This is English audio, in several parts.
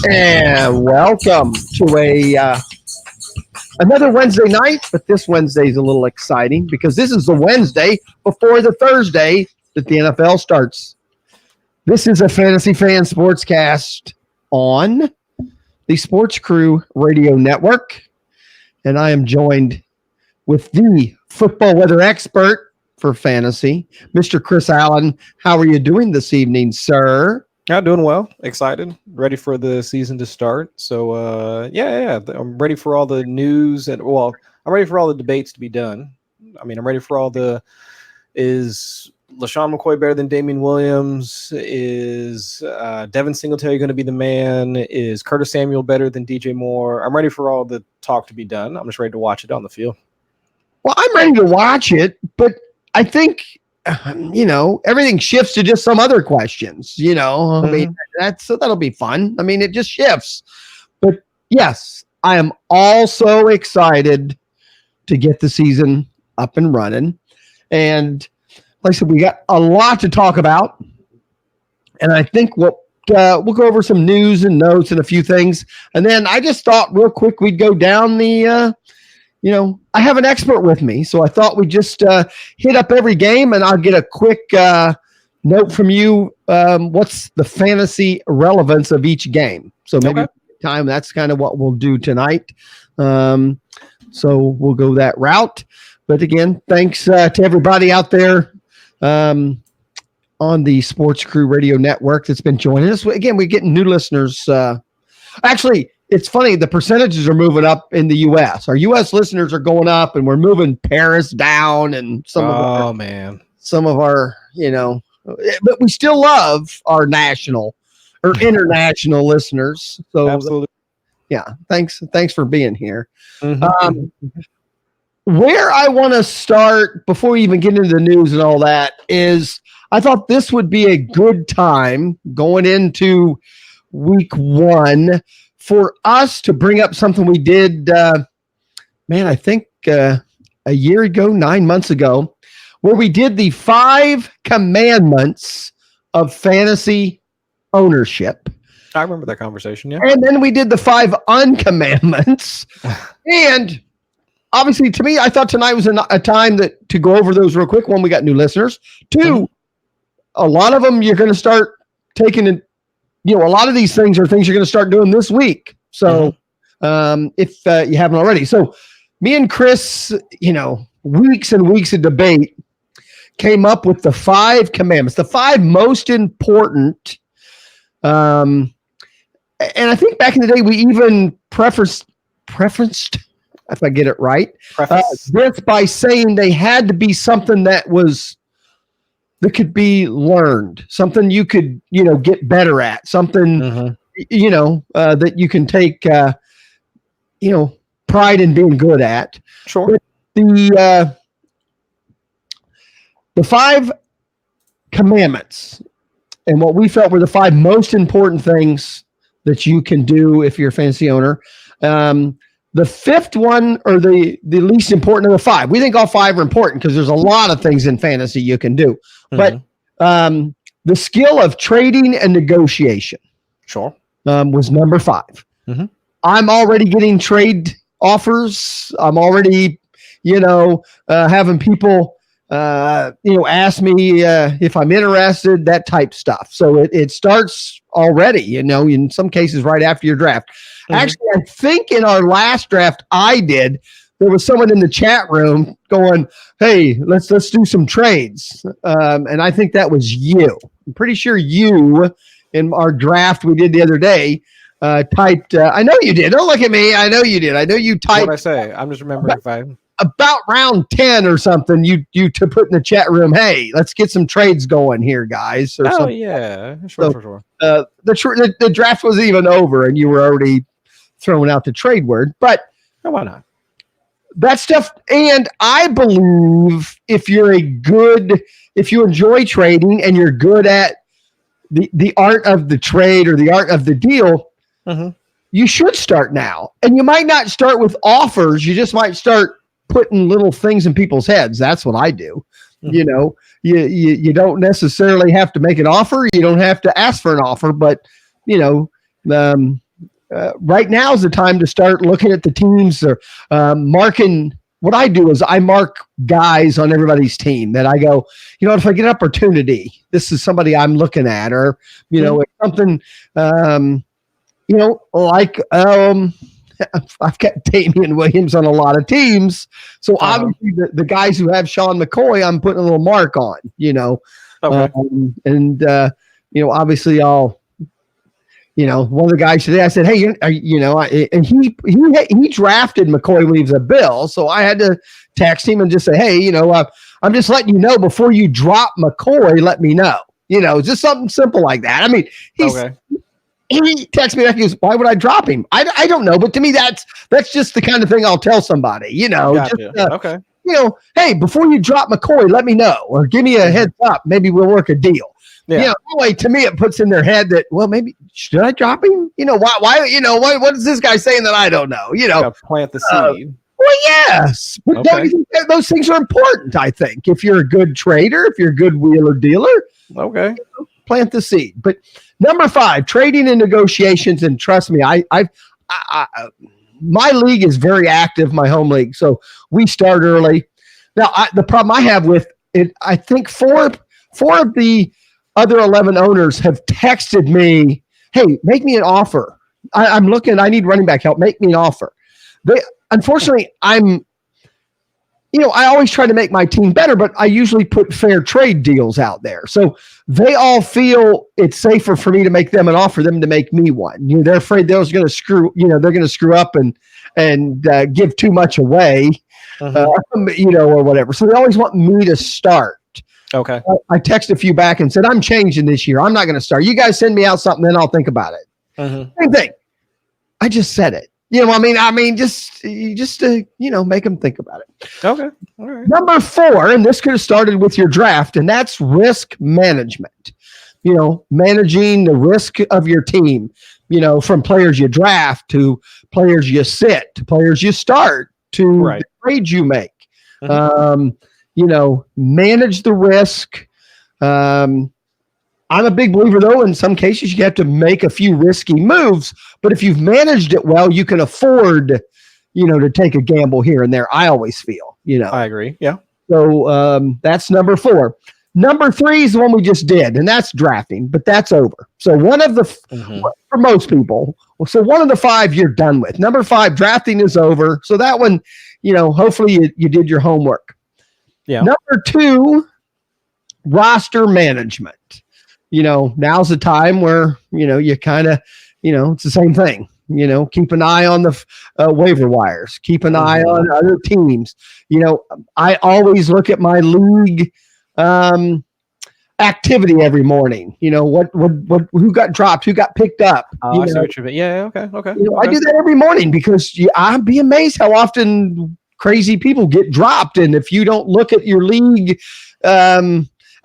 And welcome to another Wednesday night, but this Wednesday is a little exciting because this is the Wednesday before the Thursday that the NFL starts. This is a Fantasy Fan Sportscast on the Sportscrew radio network, and I am joined with the football weather expert for fantasy, Mr. Chris Allen. How are you doing this evening, sir? Yeah, doing well. Excited. Ready for the season to start. So, yeah. I'm ready for all the news I'm ready for all the debates to be done. I mean, I'm ready for all the is LaShawn McCoy better than Damian Williams? Is Devin Singletary going to be the man? Is Curtis Samuel better than DJ Moore? I'm ready for all the talk to be done. I'm just ready to watch it on the field. Well, I'm ready to watch it, but I think everything shifts to just some other questions, I mean, that'll be fun. I mean, it just shifts. But yes, I am also excited to get the season up and running. And like I said, we got a lot to talk about. And I think we'll go over some news and notes and a few things. And then I just thought real quick we'd go down the I have an expert with me, so I thought we'd just hit up every game, and I'll get a quick note from you. What's the fantasy relevance of each game? So maybe time. That's kind of what we'll do tonight. So we'll go that route. But again, thanks to everybody out there on the Sportscrew radio network that's been joining us. Again, we're getting new listeners. Actually, it's funny, the percentages are moving up in the U.S. Our U.S. listeners are going up, and we're moving Paris down, and some of our, but we still love our national or international listeners. So, absolutely, yeah, thanks for being here. Where I want to start before we even get into the news and all that is, I thought this would be a good time going into week one for us to bring up something we did, I think a year ago, 9 months ago, where we did the 5 commandments of fantasy ownership. I remember that conversation, yeah. And then we did the 5 uncommandments. And obviously, to me, I thought tonight was a time to go over those real quick. One, we got new listeners. 2, a lot of them you're going to start taking it. A lot of these things are things you're going to start doing this week. So if you haven't already. So me and Chris, weeks and weeks of debate came up with the 5 commandments, the 5 most important. And I think back in the day, we even preferenced, if I get it right, this by saying they had to be something that could be learned, something you could, get better at, something, that you can take, pride in being good at. Sure. But the 5 commandments and what we felt were the 5 most important things that you can do if you're a fantasy owner. The 5th one, or the least important of the 5. We think all 5 are important because there's a lot of things in fantasy you can do. But the skill of trading and negotiation, was number 5. I'm already getting trade offers. I'm already, having people, ask me if I'm interested, that type stuff. So it starts already, in some cases right after your draft. Actually, I think in our last draft there was someone in the chat room going, "Hey, let's do some trades." And I think that was you. I'm pretty sure you, in our draft we did the other day, typed. I know you did. Don't look at me. I know you did. I know you typed. What did I say? I'm just remembering about round 10 or something. You to put in the chat room, "Hey, let's get some trades going here, guys." Or something. Yeah, sure. The draft wasn't even over, and you were already throwing out the trade word. But why not? That stuff, and I believe if you enjoy trading and you're good at the art of the trade or the art of the deal, you should start now. And you might not start with offers. You just might start putting little things in people's heads. That's what I do. You know, you don't necessarily have to make an offer. You don't have to ask for an offer, but you know, right now is the time to start looking at the teams or marking. What I do is I mark guys on everybody's team that I go, you know, if I get an opportunity, this is somebody I'm looking at, or, you know, it's something, you know, like I've got Damian Williams on a lot of teams. So obviously the guys who have Sean McCoy, I'm putting a little mark on, you know. Okay. You know, obviously I'll, you know, one of the guys today, I said, hey, you know, and he drafted McCoy when he was a Bill. So I had to text him and just say, hey, you know, I'm just letting you know before you drop McCoy, let me know, you know, just something simple like that. I mean, he texts me back, he goes, why would I drop him? I don't know. But to me, that's just the kind of thing I'll tell somebody, you know, Gotcha. You know, hey, before you drop McCoy, let me know, or give me a heads up. Maybe we'll work a deal. Yeah. You know, anyway, to me, it puts in their head that, well, maybe should I drop him? You know, why, you know, what is this guy saying that I don't know? You know, plant the seed. Well, yes, but don't you think those things are important? I think if you're a good trader, if you're a good wheeler dealer, you know, plant the seed. But number 5, trading and negotiations. And trust me, my league is very active, my home league. So we start early. Now, the problem I have with it, I think four of the other 11 owners have texted me, hey, make me an offer. I'm looking, I need running back help. Make me an offer. Unfortunately, you know, I always try to make my team better, but I usually put fair trade deals out there. So they all feel it's safer for me to make them an offer than to make me one. You know, they're afraid they're going to screw up and give too much away, you know, or whatever. So they always want me to start. Okay. I texted a few back and said, I'm changing this year. I'm not going to start. You guys send me out something, then I'll think about it. Same thing. I just said it. You know, I mean, just to, you know, make them think about it. Okay. All right. Number 4, and this could have started with your draft, and that's risk management. You know, managing the risk of your team, you know, from players you draft to players you sit to players you start to the trades you make. You know, manage the risk. I'm a big believer, though, in some cases you have to make a few risky moves, but if you've managed it well, you can afford, you know, to take a gamble here and there. I always feel, you know. I agree. Yeah. So that's number 4. Number 3 is the one we just did, and that's drafting, but that's over. So one of the, for most people, so one of the 5 you're done with. Number 5, drafting is over. So that one, you know, hopefully you did your homework. Yeah. Number 2, roster management. You know, now's the time where, you know, you kind of, you know, it's the same thing. You know, keep an eye on the waiver wires. Keep an eye on other teams. You know, I always look at my league activity every morning. You know, what who got dropped, who got picked up. I see what you mean. Yeah, okay. You know, I do that every morning because I'd be amazed how often crazy people get dropped. And if you don't look at your league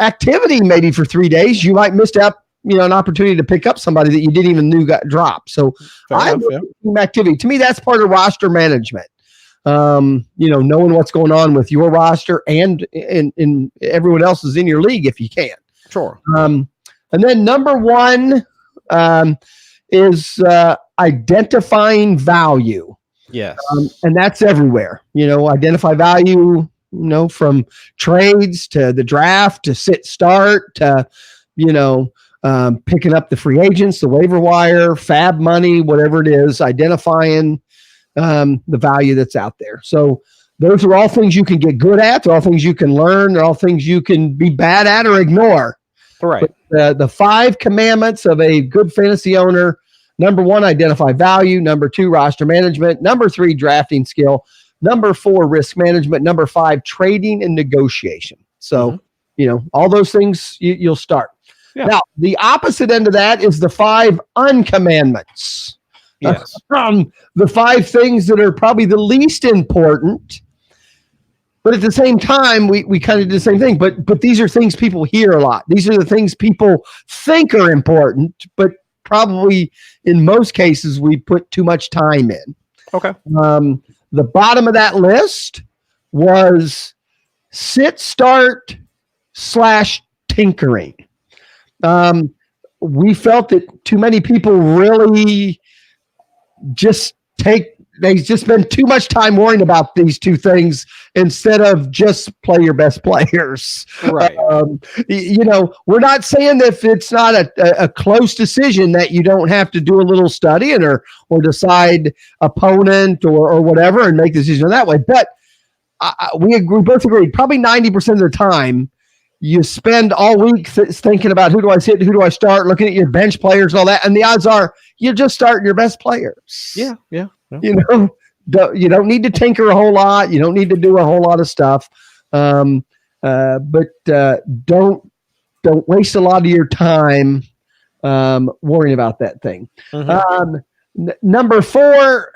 activity maybe for 3 days, you might miss out, you know, an opportunity to pick up somebody that you didn't even knew got dropped. So I look at team activity. To me, that's part of roster management. You know, knowing what's going on with your roster and in everyone else is in your league if you can. Sure. And then number 1 is identifying value. Yes. And that's everywhere. You know, identify value, you know, from trades to the draft to sit start to, you know, picking up the free agents, the waiver wire, fab money, whatever it is, identifying the value that's out there. So those are all things you can get good at. They're all things you can learn. They're all things you can be bad at or ignore. Right. But, the 5 commandments of a good fantasy owner: number 1, identify value. Number 2, roster management. Number 3, drafting skill. Number 4, risk management. Number 5, trading and negotiation. So, you know, all those things you'll start. Yeah. Now, the opposite end of that is the 5 uncommandments. Yes. The 5 things that are probably the least important. But at the same time, we kind of do the same thing. But these are things people hear a lot. These are the things people think are important, but probably in most cases we put too much time in. Okay. The bottom of that list was sit, start, / tinkering. We felt that too many people really they just spend too much time worrying about these two things instead of just play your best players. Right. We're not saying that if it's not a close decision that you don't have to do a little studying or decide opponent or whatever and make the decision that way. But we both agree probably 90% of the time you spend all week thinking about who do I sit, who do I start, looking at your bench players and all that. And the odds are you're just starting your best players. Yeah. You don't need to tinker a whole lot. You don't need to do a whole lot of stuff. But don't waste a lot of your time worrying about that thing. Number 4,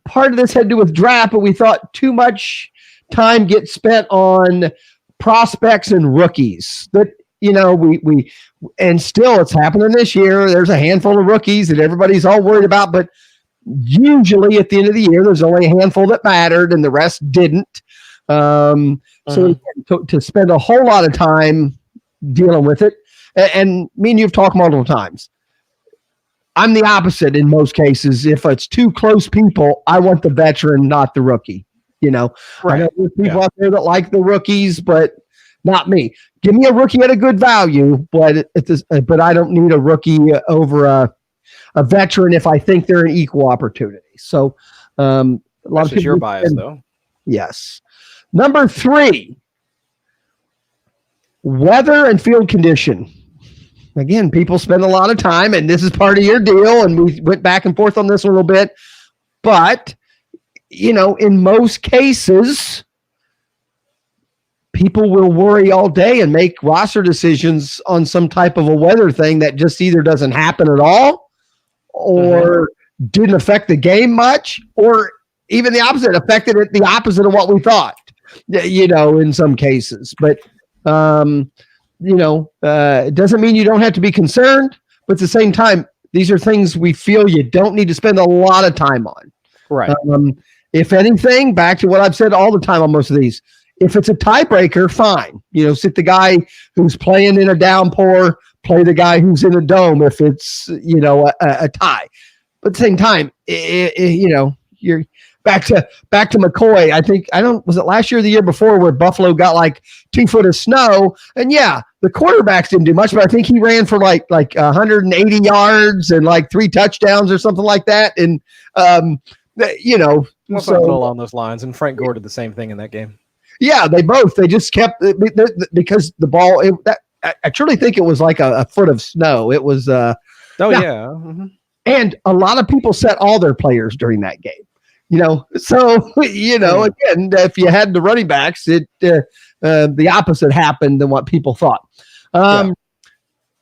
part of this had to do with draft, but we thought too much time gets spent on prospects and rookies. That we and still it's happening this year. There's a handful of rookies that everybody's all worried about, but usually at the end of the year, there's only a handful that mattered and the rest didn't. So to spend a whole lot of time dealing with it, and me and you've talked multiple times. I'm the opposite in most cases. If it's two close people, I want the veteran, not the rookie. Right. I know there's people out there that like the rookies, but not me. Give me a rookie at a good value, but I don't need a rookie over a veteran if I think they're an equal opportunity. So a lot of people. Your bias, though. Yes. Number 3, weather and field condition. Again, people spend a lot of time, and this is part of your deal, and we went back and forth on this a little bit. But, in most cases, people will worry all day and make roster decisions on some type of a weather thing that just either doesn't happen at all or didn't affect the game much, or even the opposite, affected it the opposite of what we thought, in some cases. But, it doesn't mean you don't have to be concerned, but at the same time, these are things we feel you don't need to spend a lot of time on. Right. If anything, back to what I've said all the time on most of these, if it's a tiebreaker, fine. Sit the guy who's playing in a downpour, play the guy who's in a dome if it's, a tie. But at the same time, you're back to McCoy. Was it last year or the year before where Buffalo got like 2 foot of snow? And yeah, the quarterbacks didn't do much, but I think he ran for like 180 yards and like 3 touchdowns or something like that. And, something along those lines. And Frank Gore did the same thing in that game. Yeah, they just kept because the ball. I truly think it was like a foot of snow. It was. Yeah. Mm-hmm. And a lot of people set all their players during that game. So again, if you had the running backs, the opposite happened than what people thought.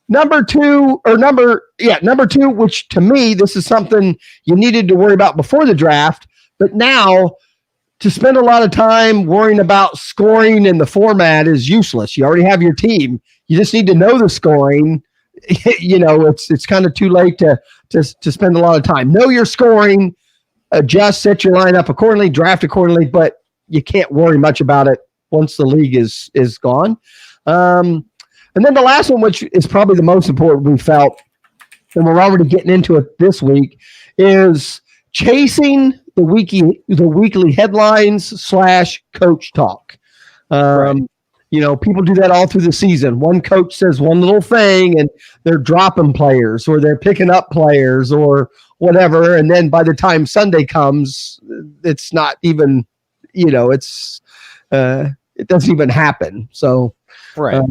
Number two, which to me, this is something you needed to worry about before the draft, but now to spend a lot of time worrying about scoring in the format is useless. You already have your team. You just need to know the scoring. It's kind of too late to spend a lot of time. Know your scoring, adjust, set your lineup accordingly, draft accordingly, but you can't worry much about it once the league is gone. And then the last one, which is probably the most important we felt, and we're already getting into it this week, is chasing the weekly headlines / coach talk. Right. People do that all through the season. One coach says one little thing and they're dropping players or they're picking up players or whatever. And then by the time Sunday comes, it's not even, it doesn't even happen. So, right.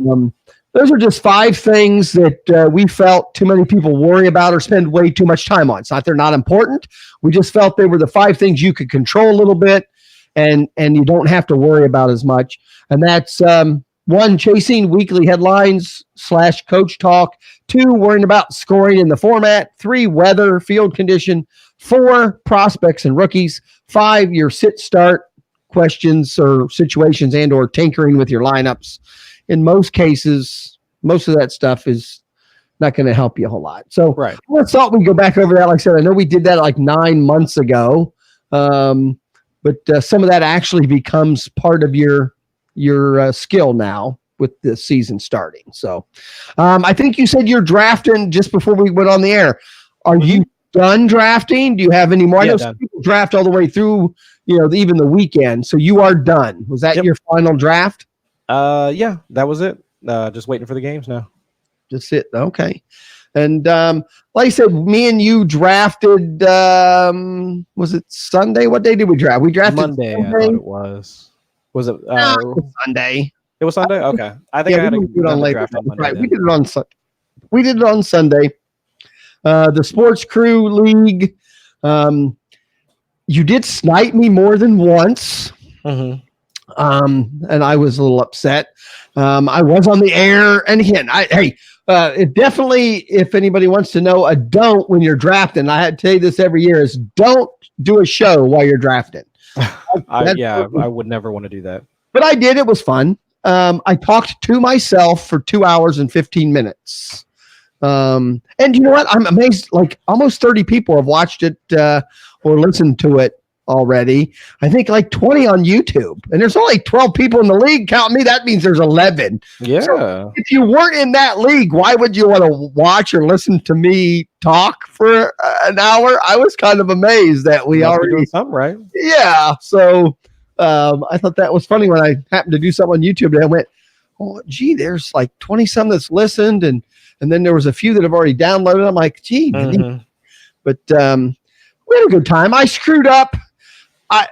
Those are just 5 things that we felt too many people worry about or spend way too much time on. It's not they're not important. We just felt they were the 5 things you could control a little bit and you don't have to worry about as much. And that's 1, chasing weekly headlines / coach talk. 2, worrying about scoring in the format. 3, weather, field condition. 4, prospects and rookies. 5, your sit-start questions or situations and or tinkering with your lineups. In most cases, most of that stuff is not going to help you a whole lot. So right. I thought we'd go back over that. Like I said, I know we did that like 9 months ago, but some of that actually becomes part of your skill now. with the season starting. So I think you said you're drafting just before we went on the air. Are you done drafting? Do you have any more? I know some people draft all the way through, even the weekend. So you are done. Was that your final draft? Yeah, that was it. Just waiting for the games now. Just it. Okay. And like I said, me and you drafted, was it Sunday? What day did we draft? We drafted Monday, Sunday? I thought it was. Was it? No, it was Sunday. It was Sunday? Okay. I think I had to do it on draft on Monday. Right. We did it on Sunday. The Sportscrew League. You did snipe me more than once. Mm-hmm. And I was a little upset. I was on the air, and again, it definitely, if anybody wants to know, a don't when you're drafting, I had to tell you this every year, is don't do a show while you're drafting. I would never want to do that. But I did. It was fun. I talked to myself for 2 hours and 15 minutes. And you know what? I'm amazed. Like almost 30 people have watched it or listened to it already. I think like 20 on YouTube, and there's only 12 people in the league. Count me. That means there's 11. Yeah. So if you weren't in that league, why would you want to watch or listen to me talk for an hour? I was kind of amazed that we already doing something right. Yeah. So I thought that was funny when I happened to do something on YouTube, and I went, "Oh, gee, there's like 20 some that's listened, and then there was a few that have already downloaded." I'm like, "Gee," but we had a good time. I screwed up. I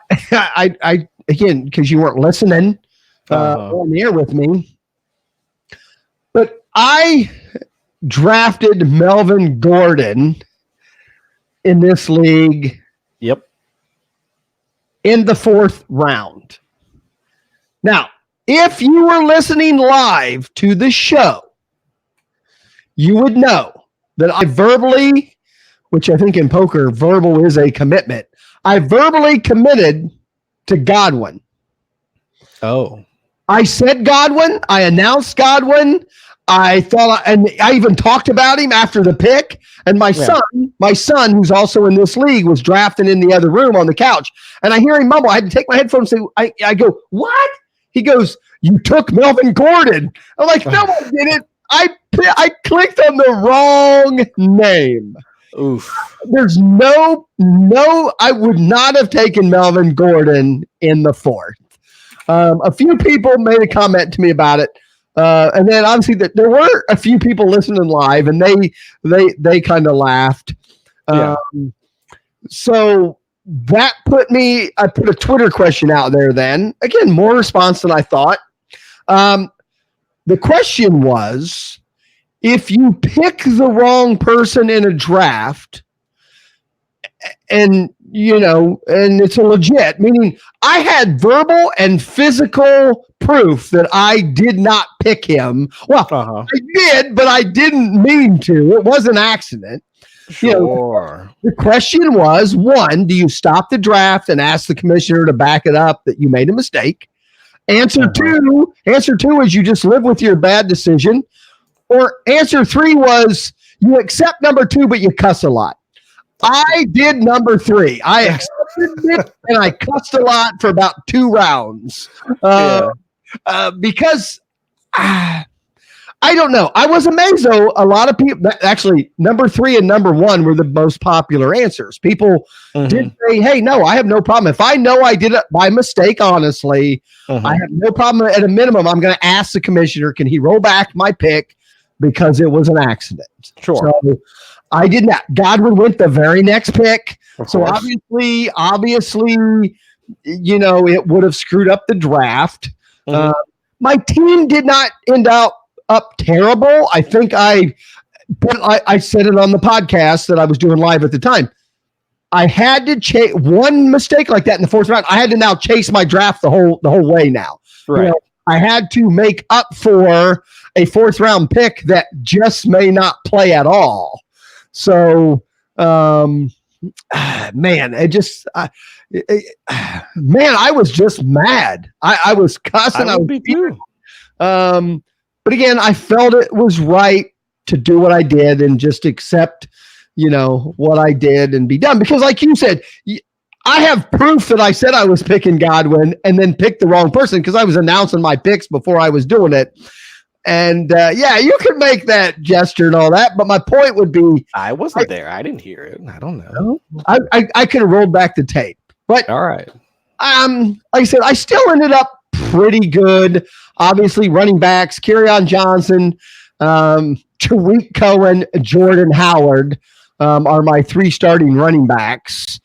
again, because you weren't listening on the air with me, but I drafted Melvin Gordon in this league. Yep. In the 4th round. Now, if you were listening live to the show, you would know that I verbally, which I think in poker, verbal is a commitment. I verbally committed to Godwin. Oh. I said Godwin. I announced Godwin. I thought, and I even talked about him after the pick. And my son, who's also in this league, was drafting in the other room on the couch. And I hear him mumble. I had to take my headphones and say, I go, "What?" He goes, "You took Melvin Gordon." I'm like, "No, I didn't. I clicked on the wrong name." Oof. There's no, I would not have taken Melvin Gordon in the 4th. A few people made a comment to me about it. And then obviously there were a few people listening live, and they kind of laughed. Yeah. So that I put a Twitter question out there then. Again, more response than I thought. The question was, if you pick the wrong person in a draft, and it's a legit, meaning I had verbal and physical proof that I did not pick him. Well, I did, but I didn't mean to. It was an accident. Sure. The question was, 1, do you stop the draft and ask the commissioner to back it up that you made a mistake? Answer 2 is you just live with your bad decision. Or answer 3 was you accept number 2, but you cuss a lot. I did number 3. I accepted it, and I cussed a lot for about 2 rounds. Because I don't know. I was amazed, though. A lot of people, actually, number 3 and number 1 were the most popular answers. People did say, "Hey, no, I have no problem. If I know I did it by mistake, honestly, I have no problem. At a minimum, I'm going to ask the commissioner, can he roll back my pick because it was an accident?" Sure. So I did not. Godwin went the very next pick. So obviously, it would have screwed up the draft. My team did not end up terrible. I think I said it on the podcast that I was doing live at the time. I had to chase one mistake like that in the 4th round. I had to now chase my draft the whole way now. Right. I had to make up for a 4th round pick that just may not play at all. So, man, I was just mad. I was cussing. I would be too. But again, I felt it was right to do what I did and just accept, what I did and be done. Because like you said, I have proof that I said I was picking Godwin and then picked the wrong person because I was announcing my picks before I was doing it. And yeah, you can make that gesture and all that, but my point would be, I wasn't there. I didn't hear it. I don't know. I could have rolled back the tape, but all right. Like I said, I still ended up pretty good. Obviously, running backs, Kerryon Johnson, Tariq Cohen, Jordan Howard are my 3 starting running backs,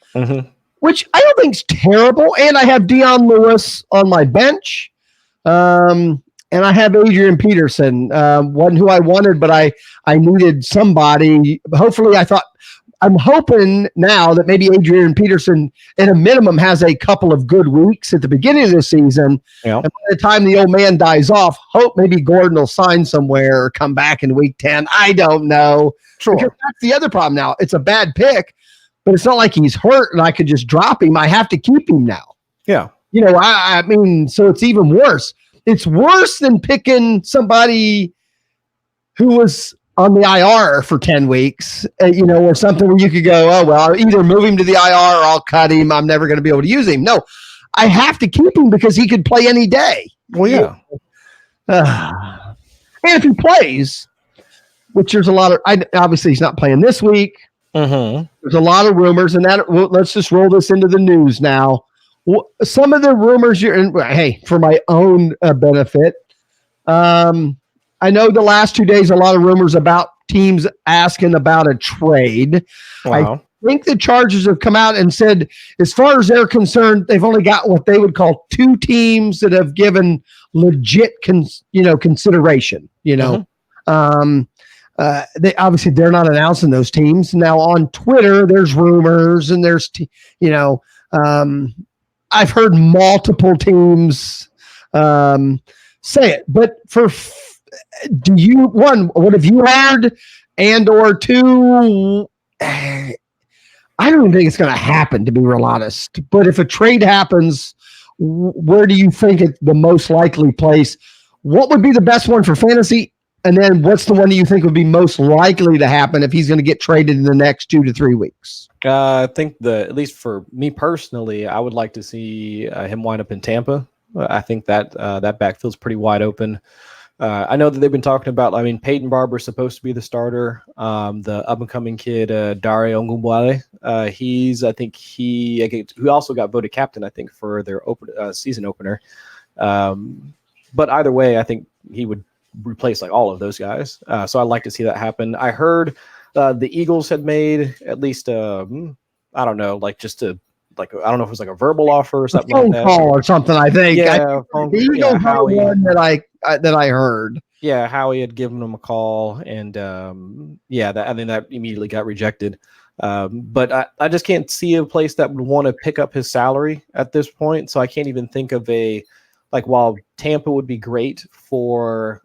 which I don't think is terrible. And I have Dion Lewis on my bench. And I have Adrian Peterson, one who I wanted, but I needed somebody. Hopefully, I'm hoping now that maybe Adrian Peterson, at a minimum, has a couple of good weeks at the beginning of the season. Yeah. And by the time the old man dies off, hope maybe Gordon will sign somewhere or come back in week 10. I don't know. Sure. Because that's the other problem now. It's a bad pick, but it's not like he's hurt and I could just drop him. I have to keep him now. Yeah. You know, I mean, so it's even worse. It's worse than picking somebody who was on the IR for 10 weeks, you know, or something where you could go, oh, well, I'll either move him to the IR or I'll cut him. I'm never going to be able to use him. No, I have to keep him because he could play any day. Well, yeah. And if he plays, which there's a lot of, obviously he's not playing this week. There's a lot of rumors, and let's just roll this into the news now. Some of the rumors, hey, for my own benefit, I know the last 2 days, a lot of rumors about teams asking about a trade. Wow. I think the Chargers have come out and said, as far as they're concerned, they've only got what they would call 2 teams that have given legit, consideration. They obviously they're not announcing those teams now on Twitter. There's rumors and there's, I've heard multiple teams say it, but what have you heard? And or 2, I don't even think it's going to happen, to be real honest. But if a trade happens, where do you think it's the most likely place? What would be the best one for fantasy? And then what's the one that you think would be most likely to happen if he's going to get traded in the next 2 to 3 weeks? I think at least for me personally, I would like to see him wind up in Tampa. I think that backfield's pretty wide open. I know that they've been talking about, Peyton Barber's supposed to be the starter. The up-and-coming kid, Dare Ogunbowale, who also got voted captain, I think, for their season opener. But either way, I think he would replace all of those guys. So I'd like to see that happen. I heard the Eagles had made at least, I don't know, I don't know if it was a verbal offer or something like that. Call or something, I think. Yeah, the Eagles are one that I heard. Yeah, Howie had given him a call, and I think that immediately got rejected. But I just can't see a place that would want to pick up his salary at this point. So I can't even think of while Tampa would be great for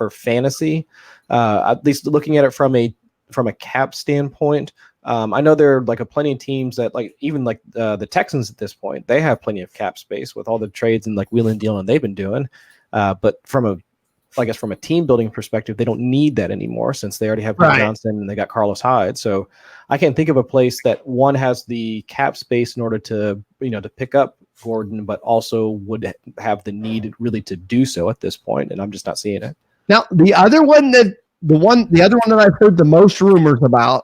fantasy, at least looking at it from a cap standpoint. I know there are plenty of teams that even the Texans at this point, they have plenty of cap space with all the trades and wheeling and dealing they've been doing. But from a team building perspective, they don't need that anymore since they already have Ben Johnson and they got Carlos Hyde. So I can't think of a place that one has the cap space in order to pick up Gordon, but also would have the need really to do so at this point. And I'm just not seeing it. Now, the other one that I've heard the most rumors about.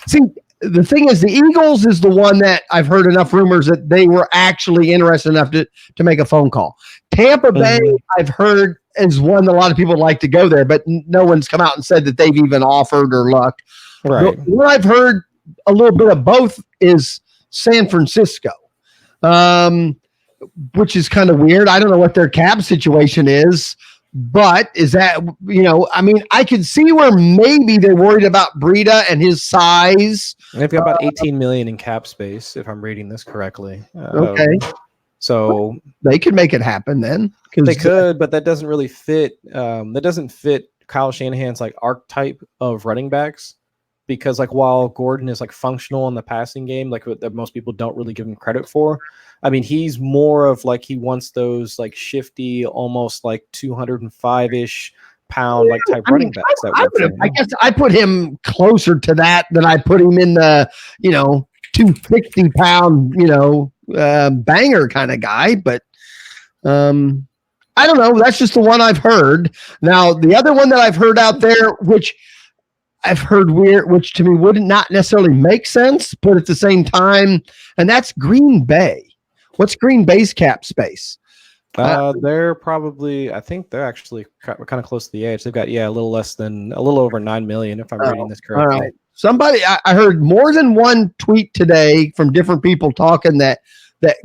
See, the thing is, the Eagles is the one that I've heard enough rumors that they were actually interested enough to make a phone call. Tampa Bay, I've heard, is one that a lot of people would like to go there, but no one's come out and said that they've even offered or looked. Right. What I've heard a little bit of both is San Francisco, which is kind of weird. I don't know what their cap situation is. But is that, I could see where maybe they're worried about Breida and his size. They've got about 18 million in cap space, if I'm reading this correctly. Okay. So they could make it happen then. They could, but that doesn't really fit. That doesn't fit Kyle Shanahan's archetype of running backs. Because while Gordon is functional in the passing game, that most people don't really give him credit for. He's more of he wants those shifty, almost 205-ish pound type running backs. I guess I put him closer to that than I put him in the 260-pound, banger kind of guy. But I don't know. That's just the one I've heard. Now, the other one that I've heard out there, which I've heard weird, which to me would not necessarily make sense, but at the same time, and that's Green Bay. What's Green Bay's cap space? They're probably, I think they're actually kind of close to the edge. They've got, a little over 9 million, if I'm reading this correctly. All right. Somebody, I heard more than one tweet today from different people talking that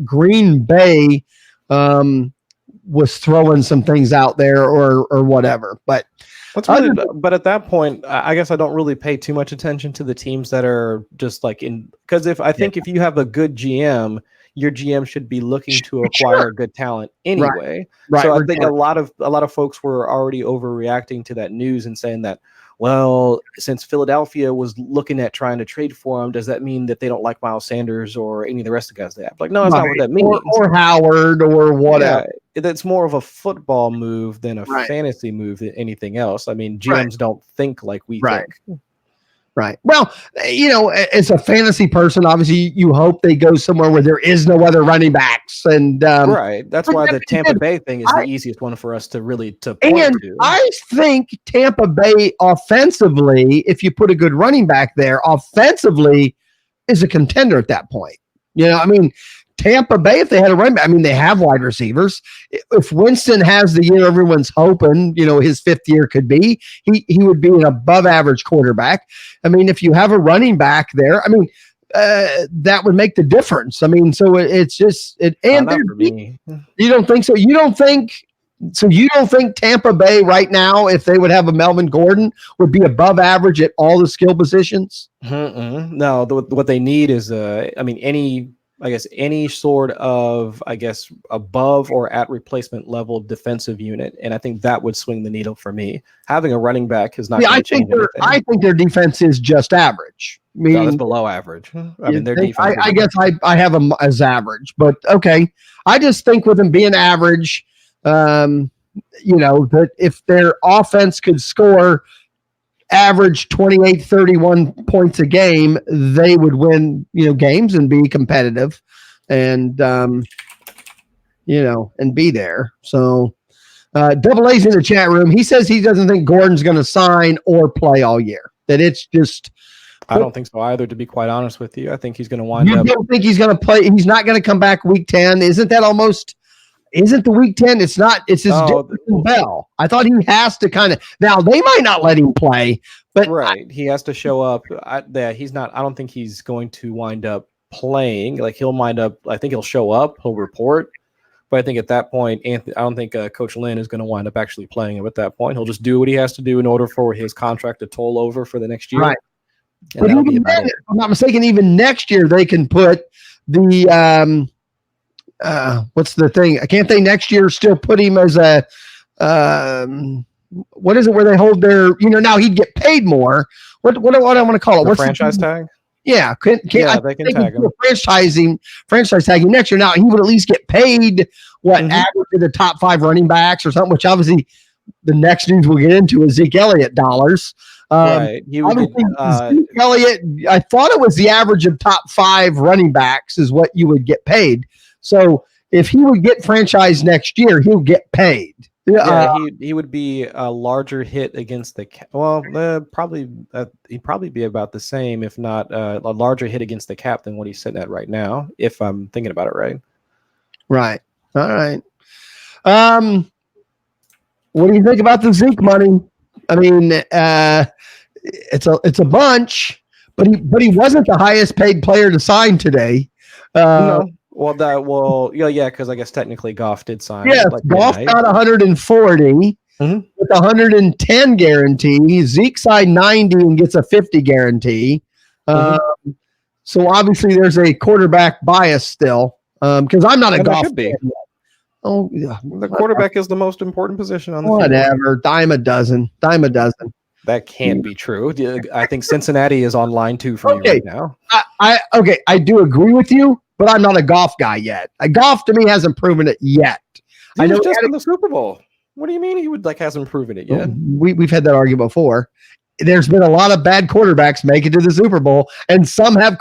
Green Bay was throwing some things out there or whatever. But but at that point, I guess I don't really pay too much attention to the teams that are just like because if you have a good GM, your GM should be looking to acquire good talent anyway. Right. So I think a lot of folks were already overreacting to that news and saying that, well, since Philadelphia was looking at trying to trade for him, does that mean that they don't like Miles Sanders or any of the rest of the guys they have? Like, no, that's not what that means. Or Howard or whatever. Yeah, that's more of a football move than a fantasy move than anything else. I mean, GMs don't think like we think. Right. Well, as a fantasy person, obviously you hope they go somewhere where there is no other running backs. And right. That's why the Tampa Bay thing is the easiest one for us to point to. I think Tampa Bay offensively, if you put a good running back there, offensively is a contender at that point. Tampa Bay, if they had a running back, they have wide receivers. If Winston has the year everyone's hoping, his fifth year could be, he would be an above average quarterback. If you have a running back there, that would make the difference. So it's just it. And not for me. You don't think so? You don't think Tampa Bay right now, if they would have a Melvin Gordon, would be above average at all the skill positions? No, what they need is any sort of, above or at replacement level defensive unit. And I think that would swing the needle for me. Having a running back is not going to change anything. I think their defense is just average. No, that's below average. Their defense. I guess I have them as average, but okay. I just think with them being average, that if their offense could score average 28, 31 points a game, they would win, games and be competitive and, and be there. So Double A's in the chat room. He says he doesn't think Gordon's going to sign or play all year, that it's just. I don't think so either, to be quite honest with you. I think he's going to wind up. You don't think he's going to play? He's not going to come back week 10. Isn't the week 10? It's not. It's his Bell. I thought he has to kind of. Now they might not let him play, but he has to show up. He's not. I don't think he's going to wind up playing. Like he'll wind up. I think he'll show up. He'll report. But I think at that point, I don't think Coach Lynn is going to wind up actually playing him at that point. He'll just do what he has to do in order for his contract to toll over for the next year. Right. But even then, if I'm not mistaken, even next year they can put the. What's the thing? Can't they next year still put him as a what is it where they hold their, now he'd get paid more. What I want to call it? What's franchise tag? Yeah. They can tag him. Franchise tagging next year. Now he would at least get paid average to the top 5 running backs or something, which obviously the next news we'll get into is Zeke Elliott dollars. Right. Zeke Elliott, I thought it was the average of top 5 running backs is what you would get paid. So if he would get franchised next year, he'll get paid. He would be a larger hit against the cap. Well, he'd probably be about the same, if not a larger hit against the cap than what he's sitting at right now, if I'm thinking about it right. Right. All right. What do you think about the Zeke money? It's a bunch, but he wasn't the highest paid player to sign today. No. Because I guess technically Goff did sign. Yeah, Goff got 140 with 110 guarantee. Zeke signed 90 and gets a 50 guarantee. So obviously there's a quarterback bias still. Because I'm not a Goff fan yet. Oh, yeah. The quarterback is the most important position on the field. Whatever, dime a dozen. That can't be true. I think Cincinnati is on line 2 for you right now. I do agree with you. But I'm not a Goff guy yet. Goff to me hasn't proven it yet. I know just in the Super Bowl. What do you mean he hasn't proven it yet? We've had that argument before. There's been a lot of bad quarterbacks make it to the Super Bowl, and some have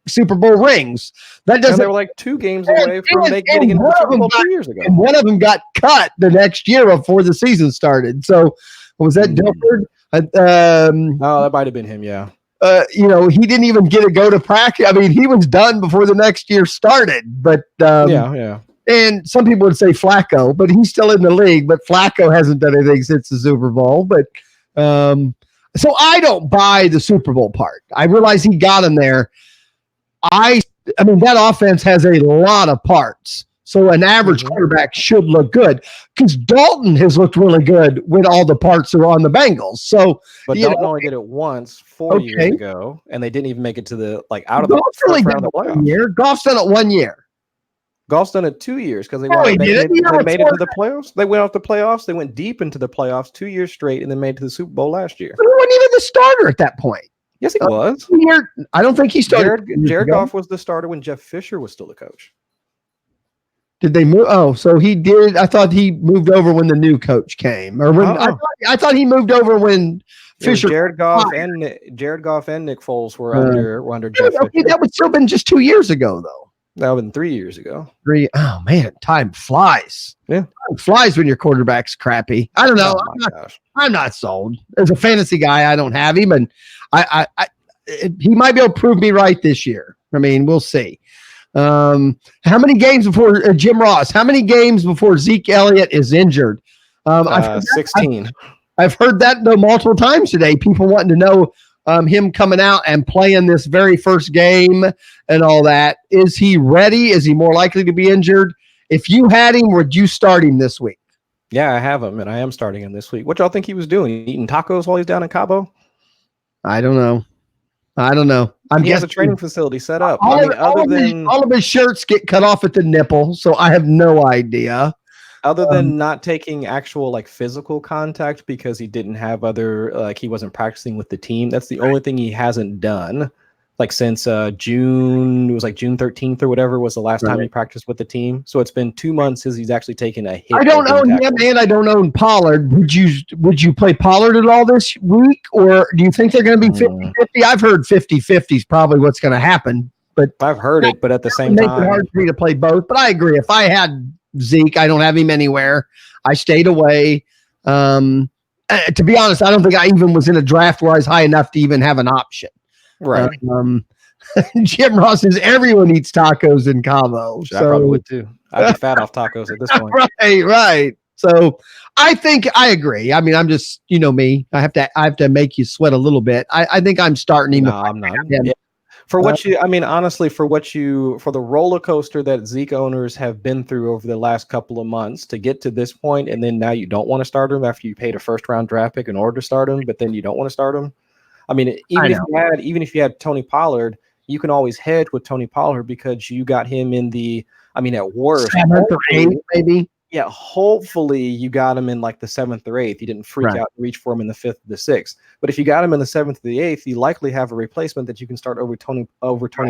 Super Bowl rings. That And doesn't. they were like 2 games away from getting into the Super Bowl 2 years ago. And one of them got cut the next year before the season started. So was that Dilford? Oh, that might have been him. Yeah. He didn't even get to go to practice. I mean, he was done before the next year started. But yeah. And some people would say Flacco, but he's still in the league. But Flacco hasn't done anything since the Super Bowl. But so I don't buy the Super Bowl part. I realize he got him there. I mean, that offense has a lot of parts. So an average quarterback should look good because Dalton has looked really good when all the parts are on the Bengals. So, but Dalton only did it once 4 years ago, and they didn't even make it to the out of the first round of the playoffs. Goff's done it 1 year. Goff's done it 2 years because they made it to the playoffs. They went off the playoffs. They went deep into the playoffs 2 years straight, and then made it to the Super Bowl last year. But he wasn't even the starter at that point. Yes, he was. I don't think he started. Jared Goff was the starter when Jeff Fisher was still the coach. Did they move? Oh, so he did. I thought he moved over when the new coach came, or when I thought he moved over when Fisher. Jared Goff and Nick Foles were under Jeff Fisher. That would still been just 2 years ago, though. That would have been 3 years ago. Oh man, time flies. Yeah, time flies when your quarterback's crappy. I don't know. I'm not sold. As a fantasy guy, I don't have him, and he might be able to prove me right this year. I mean, we'll see. How many games before Jim Ross? How many games before Zeke Elliott is injured? 16. I've heard that though multiple times today. People wanting to know him coming out and playing this very first game and all that. Is he ready? Is he more likely to be injured? If you had him, would you start him this week? Yeah, I have him, and I am starting him this week. What y'all think he was doing? Eating tacos while he's down in Cabo? I don't know. He has a training facility set up. All of his shirts get cut off at the nipple, so I have no idea. Other than not taking actual physical contact because he didn't have he wasn't practicing with the team. That's the only thing he hasn't done. Since June, it was June 13th or whatever was the last time he practiced with the team. So it's been 2 months since he's actually taken a hit. I don't own him and I don't own Pollard. Would you play Pollard at all this week? Or do you think they're going to be 50-50? I've heard 50-50 is probably what's going to happen. But I've heard it, but at the same time. It hard for me to play both. But I agree. If I had Zeke, I don't have him anywhere. I stayed away. To be honest, I don't think I even was in a draft where I was high enough to even have an option. Right. Jim Ross says everyone eats tacos in Cabo. I probably would too. I'd be fat off tacos at this point. Right. So I think I agree. I mean, I'm just, me. I have to make you sweat a little bit. I think I'm starting him. No, I'm not. Yeah. For the roller coaster that Zeke owners have been through over the last couple of months to get to this point, and then now you don't want to start him after you paid a first-round draft pick in order to start him, but then you don't want to start him. I mean, even if you had Tony Pollard, you can always hedge with Tony Pollard because you got him in at worst 7th or 8th, maybe. Yeah, hopefully you got him in the 7th or 8th. You didn't freak out and reach for him in the 5th or the 6th. But if you got him in the 7th or the 8th, you likely have a replacement that you can start over Tony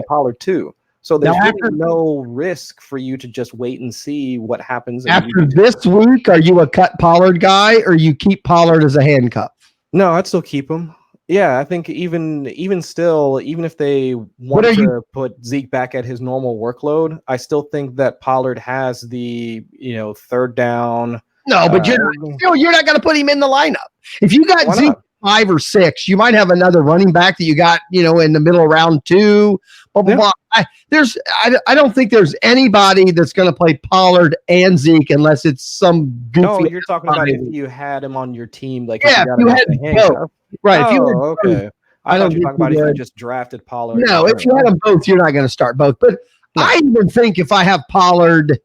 Pollard too. So there's really no risk for you to just wait and see what happens. After this week, are you a cut Pollard guy or you keep Pollard as a handcuff? No, I'd still keep him. Yeah, I think even still, even if they want to put Zeke back at his normal workload, I still think that Pollard has the third down. No, but you're not going to put him in the lineup. If you got Zeke 5 or 6, you might have another running back that you got in the middle of round 2. Blah blah blah. I don't think there's anybody that's going to play Pollard and Zeke unless it's some goofy. No, you're talking about if you had him on your team, if you had both. Right. Okay. I don't talk about if you just drafted Pollard. No, if you had them both, you're not going to start both. But I even think if I have Pollard,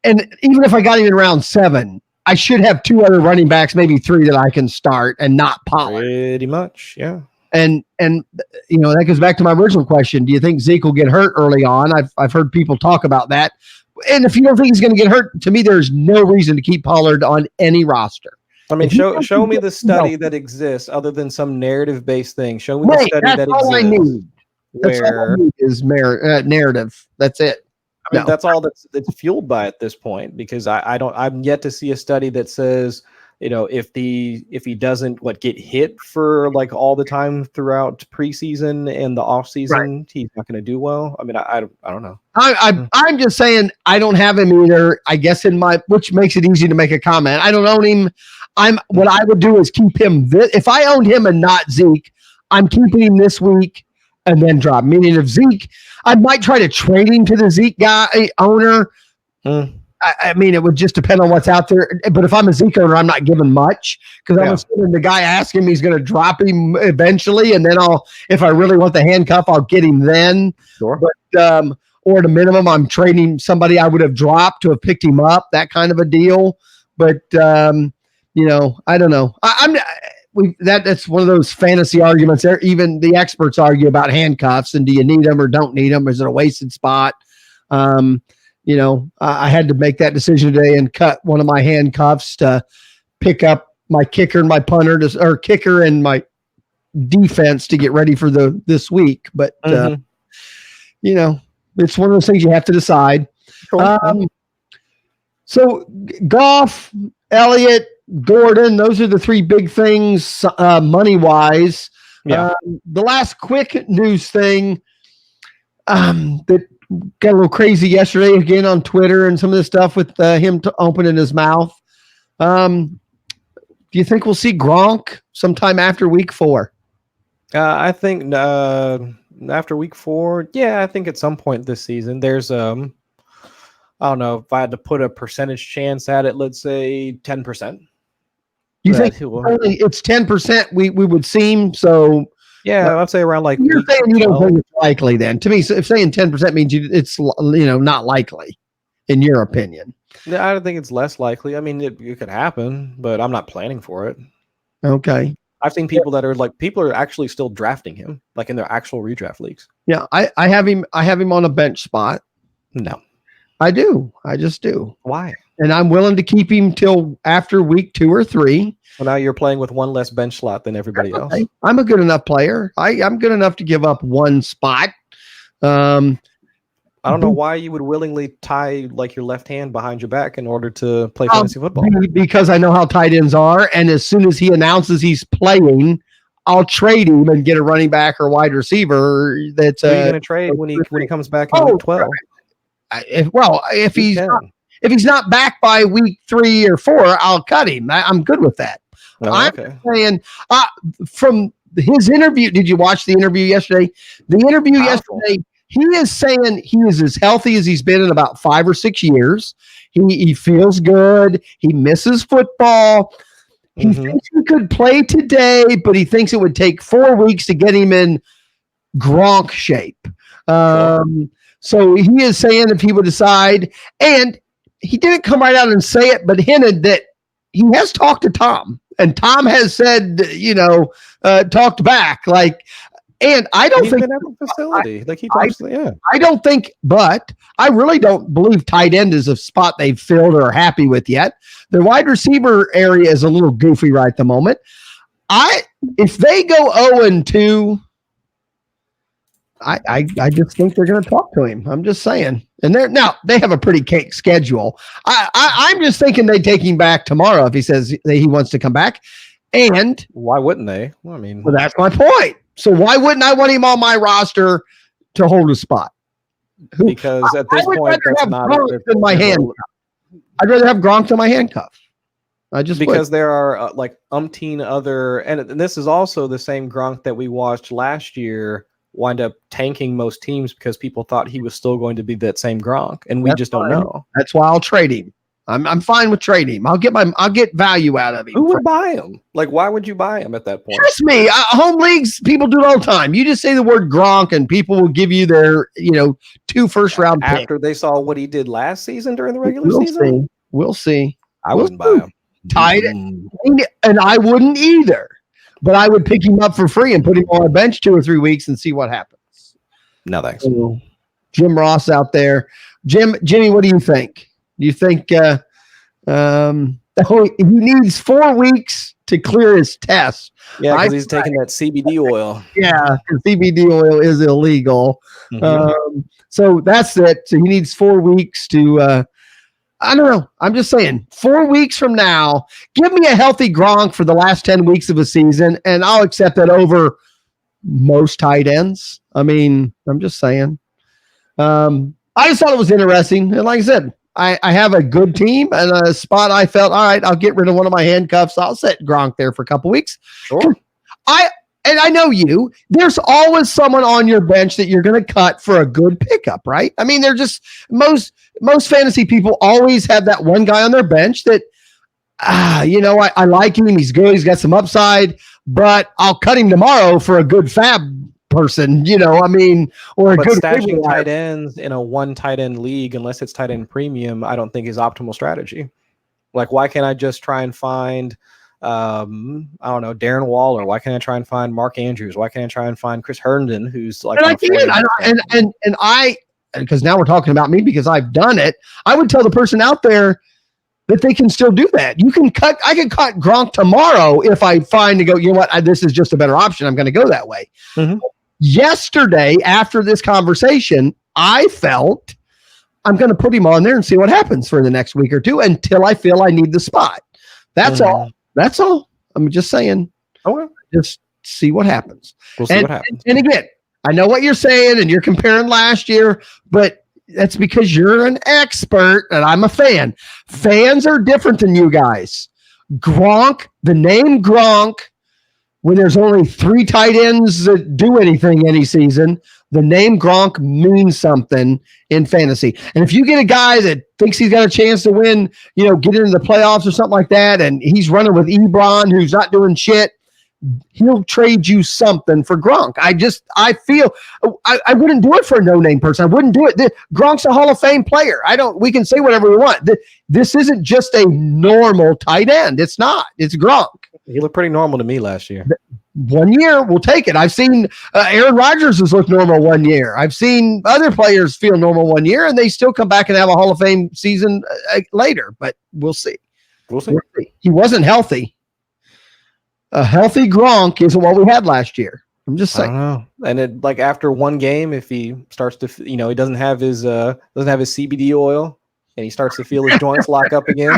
and even if I got him in round 7, I should have 2 other running backs, maybe 3 that I can start, and not Pollard. Pretty much, yeah. And that goes back to my original question. Do you think Zeke will get hurt early on? I've heard people talk about that. And if you don't think he's going to get hurt, to me, there's no reason to keep Pollard on any roster. I mean, show me the study that exists other than some narrative-based thing. Show me the study that exists. All I need. That's all I need is narrative. That's it. I mean, that's all that's fueled by at this point, because I'm yet to see a study that says if he doesn't get hit for like all the time throughout preseason and the off season, he's not going to do well. I mean, I don't know. I'm just saying I don't have him either. I guess which makes it easy to make a comment. I don't own him. What I would do is keep him. If I owned him and not Zeke, I'm keeping him this week and then drop. Meaning if Zeke, I might try to trade him to the Zeke owner. I mean, it would just depend on what's out there. But if I'm a Zeke owner, I'm not giving much because I'm assuming the guy asked him he's going to drop him eventually, and then if I really want the handcuff, I'll get him then. Sure. But or at a minimum, I'm trading somebody I would have dropped to have picked him up, that kind of a deal. But I don't know. That's one of those fantasy arguments. There, even the experts argue about handcuffs and do you need them or don't need them? Is it a wasted spot? I had to make that decision today and cut one of my handcuffs to pick up my kicker and my punter or kicker and my defense to get ready for this week. But, it's one of those things you have to decide. So Goff, Elliott, Gordon, those are the three big things money-wise. Yeah. The last quick news thing that got a little crazy yesterday again on Twitter and some of the stuff with him opening his mouth. Do you think we'll see Gronk sometime after week 4? I think after week 4, I think at some point this season. There's I don't know if I had to put a percentage chance at it. Let's say 10%. You think it's 10%? We would seem so. Yeah, I'd say around like. You're saying you don't think it's likely then. To me, if saying 10% means it's not likely, in your opinion. Yeah, I don't think it's less likely. I mean, it could happen, but I'm not planning for it. Okay. I've seen people that are people are actually still drafting him, like in their actual redraft leagues. Yeah, I have him on a bench spot. No. I do. I just do. Why? And I'm willing to keep him till after week 2 or 3. Well, now you're playing with one less bench slot than everybody else. I'm a good enough player. I'm good enough to give up one spot. I don't know why you would willingly tie like your left hand behind your back in order to play fantasy football. Because I know how tight ends are, and as soon as he announces he's playing, I'll trade him and get a running back or wide receiver. That's who are you going to trade when he comes back in week 12? If he's not back by week 3 or 4, I'll cut him. I'm good with that. I'm saying from his interview. Did you watch the interview yesterday? The interview yesterday, he is saying he is as healthy as he's been in about 5 or 6 years. He feels good. He misses football. He thinks he could play today, but he thinks it would take 4 weeks to get him in Gronk shape. So he is saying if he would decide, and he didn't come right out and say it, but hinted that he has talked to Tom, and Tom has said, talked back. And I don't think been at the facility. I don't think, but I really don't believe tight end is a spot they've filled or are happy with yet. The wide receiver area is a little goofy right at the moment. If they go 0-2, I just think they're going to talk to him. I'm just saying. And they have a pretty cake schedule. I'm just thinking they take him back tomorrow if he says that he wants to come back. And why wouldn't they? Well, I mean, that's my point. So why wouldn't I want him on my roster to hold a spot? Because at this point, that's not than my handcuff. I'd rather have Gronk than my handcuff. There are umpteen other, and this is also the same Gronk that we watched last year wind up tanking most teams because people thought he was still going to be that same Gronk, and we just don't know. That's why I'll trade him. I'm fine with trading him. I'll get value out of him. Who would buy him? Why would you buy him at that point? Trust me, home leagues, people do it all the time. You just say the word Gronk and people will give you their, 2 first-round picks. After they saw what he did last season during the regular season? We'll see. I wouldn't buy him. Tight end, and I wouldn't either. But I would pick him up for free and put him on a bench 2 or 3 weeks and see what happens. No, thanks. So, Jim Ross out there. Jimmy, what do you think? Do you think he needs 4 weeks to clear his test? Yeah, because he's taking that CBD oil. Yeah, CBD oil is illegal. So that's it. So he needs 4 weeks to I don't know. I'm just saying 4 weeks from now, give me a healthy Gronk for the last 10 weeks of a season, and I'll accept that over most tight ends. I mean, I'm just saying. I just thought it was interesting. And like I said, I have a good team and a spot I felt, all right, I'll get rid of one of my handcuffs. I'll set Gronk there for a couple weeks. Sure. I know you. There's always someone on your bench that you're going to cut for a good pickup, right? I mean, they're just most fantasy people always have that one guy on their bench that, I like him. He's good. He's got some upside, but I'll cut him tomorrow for a good fab person, or a but good stashing tight ends in a one tight end league, unless it's tight end premium, I don't think is optimal strategy. Like, why can't I just try and find I don't know, Darren Waller? Why can't I try and find Mark Andrews? Why can't I try and find Chris Herndon, who's like, because now we're talking about me because I've done it. I would tell the person out there that they can still do that. I can cut Gronk tomorrow if I find to go, you know what, this is just a better option. I'm going to go that way. Mm-hmm. Yesterday, after this conversation, I felt I'm going to put him on there and see what happens for the next week or two until I feel I need the spot. That's all. That's all. I'm just saying. Okay. Just see what happens. We'll see what happens. And again, I know what you're saying, and you're comparing last year, but that's because you're an expert and I'm a fan. Fans are different than you guys. Gronk, the name Gronk, when there's only 3 tight ends that do anything any season, the name Gronk means something in fantasy. And if you get a guy that thinks he's got a chance to win, get into the playoffs or something like that, and he's running with Ebron, who's not doing shit, he'll trade you something for Gronk. I feel I wouldn't do it for a no-name person. I wouldn't do it. Gronk's a Hall of Fame player. We can say whatever we want. This isn't just a normal tight end. It's not. It's Gronk. He looked pretty normal to me last year. 1 year, we'll take it. I've seen Aaron Rodgers has looked normal 1 year. I've seen other players feel normal 1 year, and they still come back and have a Hall of Fame season later. But we'll see. We'll see. He wasn't healthy. A healthy Gronk isn't what we had last year. I'm just saying. I don't know. And after one game, if he starts to, he doesn't have his CBD oil, and he starts to feel his joints lock up again.